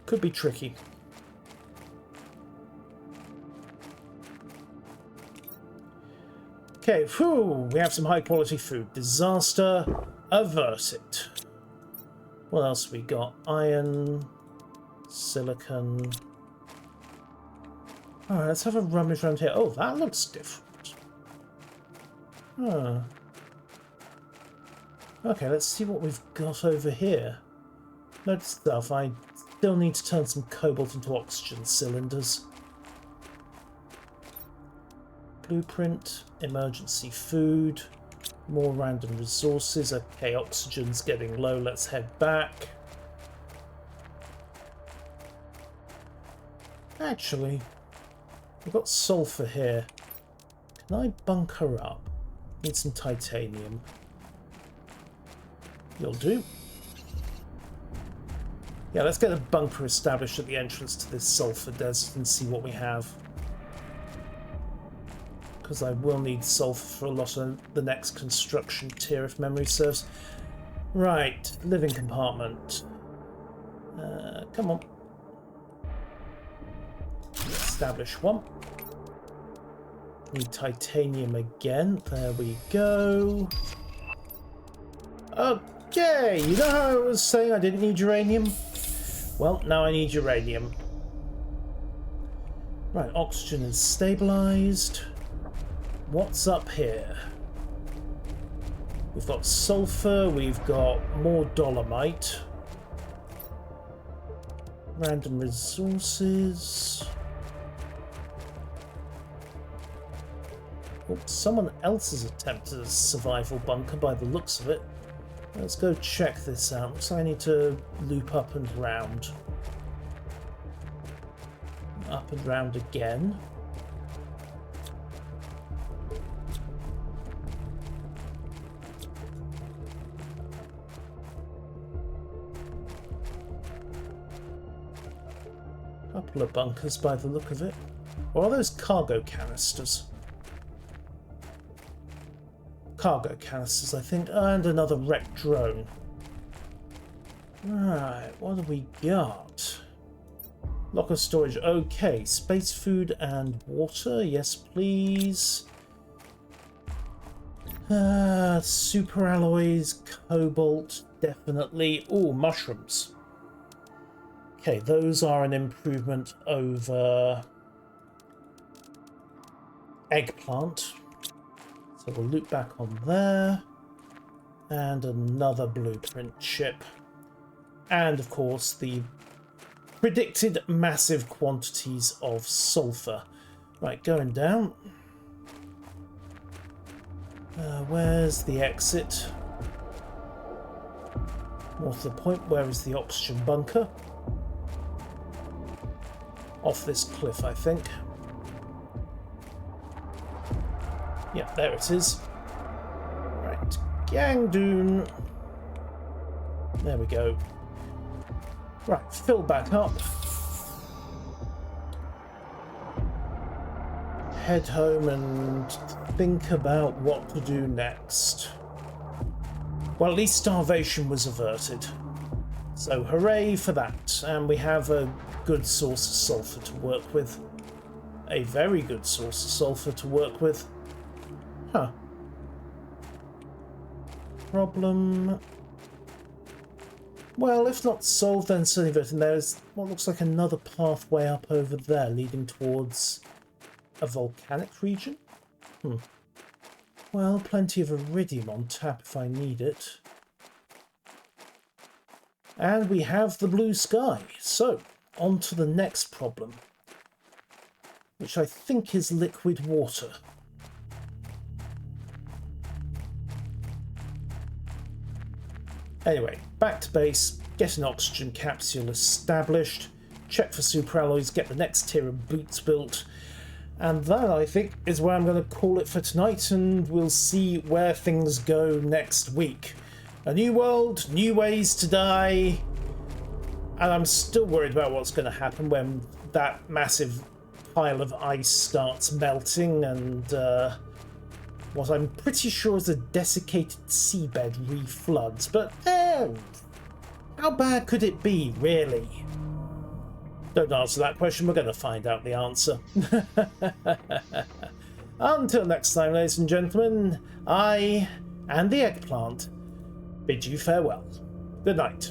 Could be tricky. Okay, whew, we have some high quality food. Disaster averted. What else we got? Iron, silicon. Alright, let's have a rummage around here. Oh, that looks different. Huh. Okay, let's see what we've got over here. Loads of stuff. I still need to turn some cobalt into oxygen cylinders. Blueprint, emergency food, more random resources. Okay, oxygen's getting low, let's head back. Actually, we've got sulfur here. Can I bunker up? Need some titanium. You'll do. Yeah, let's get a bunker established at the entrance to this sulfur desert and see what we have. Because I will need sulfur for a lot of the next construction tier if memory serves. Right, living compartment. Come on. Establish one. Need titanium again. There we go. Okay, you know how I was saying I didn't need uranium? Well, now I need uranium. Right, oxygen is stabilized. What's up here? We've got sulfur, we've got more dolomite. Random resources. Oh, someone else has attempted a survival bunker by the looks of it. Let's go check this out. Looks like I need to loop up and round. Up and round again. Couple of bunkers by the look of it. Or are those cargo canisters? Cargo canisters, I think, and another wrecked drone. Right, what do we got? Locker storage, okay. Space food and water, yes please. Super alloys, cobalt, definitely. Ooh, mushrooms. Okay, those are an improvement over eggplant. So we'll loop back on there. And another blueprint chip. And of course the predicted massive quantities of sulfur. Right, going down. Where's the exit? More to the point, where is the oxygen bunker? Off this cliff, I think. Yeah, there it is. Right, Gangdoon. There we go. Right, fill back up. Head home and think about what to do next. Well, at least starvation was averted. So hooray for that. And we have a good source of sulfur to work with. A very good source of sulfur to work with. Huh. Problem. Well, if not solved, then certainly there's what looks like another pathway up over there leading towards a volcanic region. Well, plenty of iridium on tap if I need it. And we have the blue sky. So, on to the next problem, which I think is liquid water. Anyway, back to base, get an oxygen capsule established, check for superalloys, get the next tier of boots built, and that, I think, is where I'm going to call it for tonight, and we'll see where things go next week. A new world, new ways to die, and I'm still worried about what's going to happen when that massive pile of ice starts melting and what I'm pretty sure is a desiccated seabed refloods. But how bad could it be, really? Don't answer that question, we're going to find out the answer. Until next time, ladies and gentlemen, I and the eggplant bid you farewell. Good night.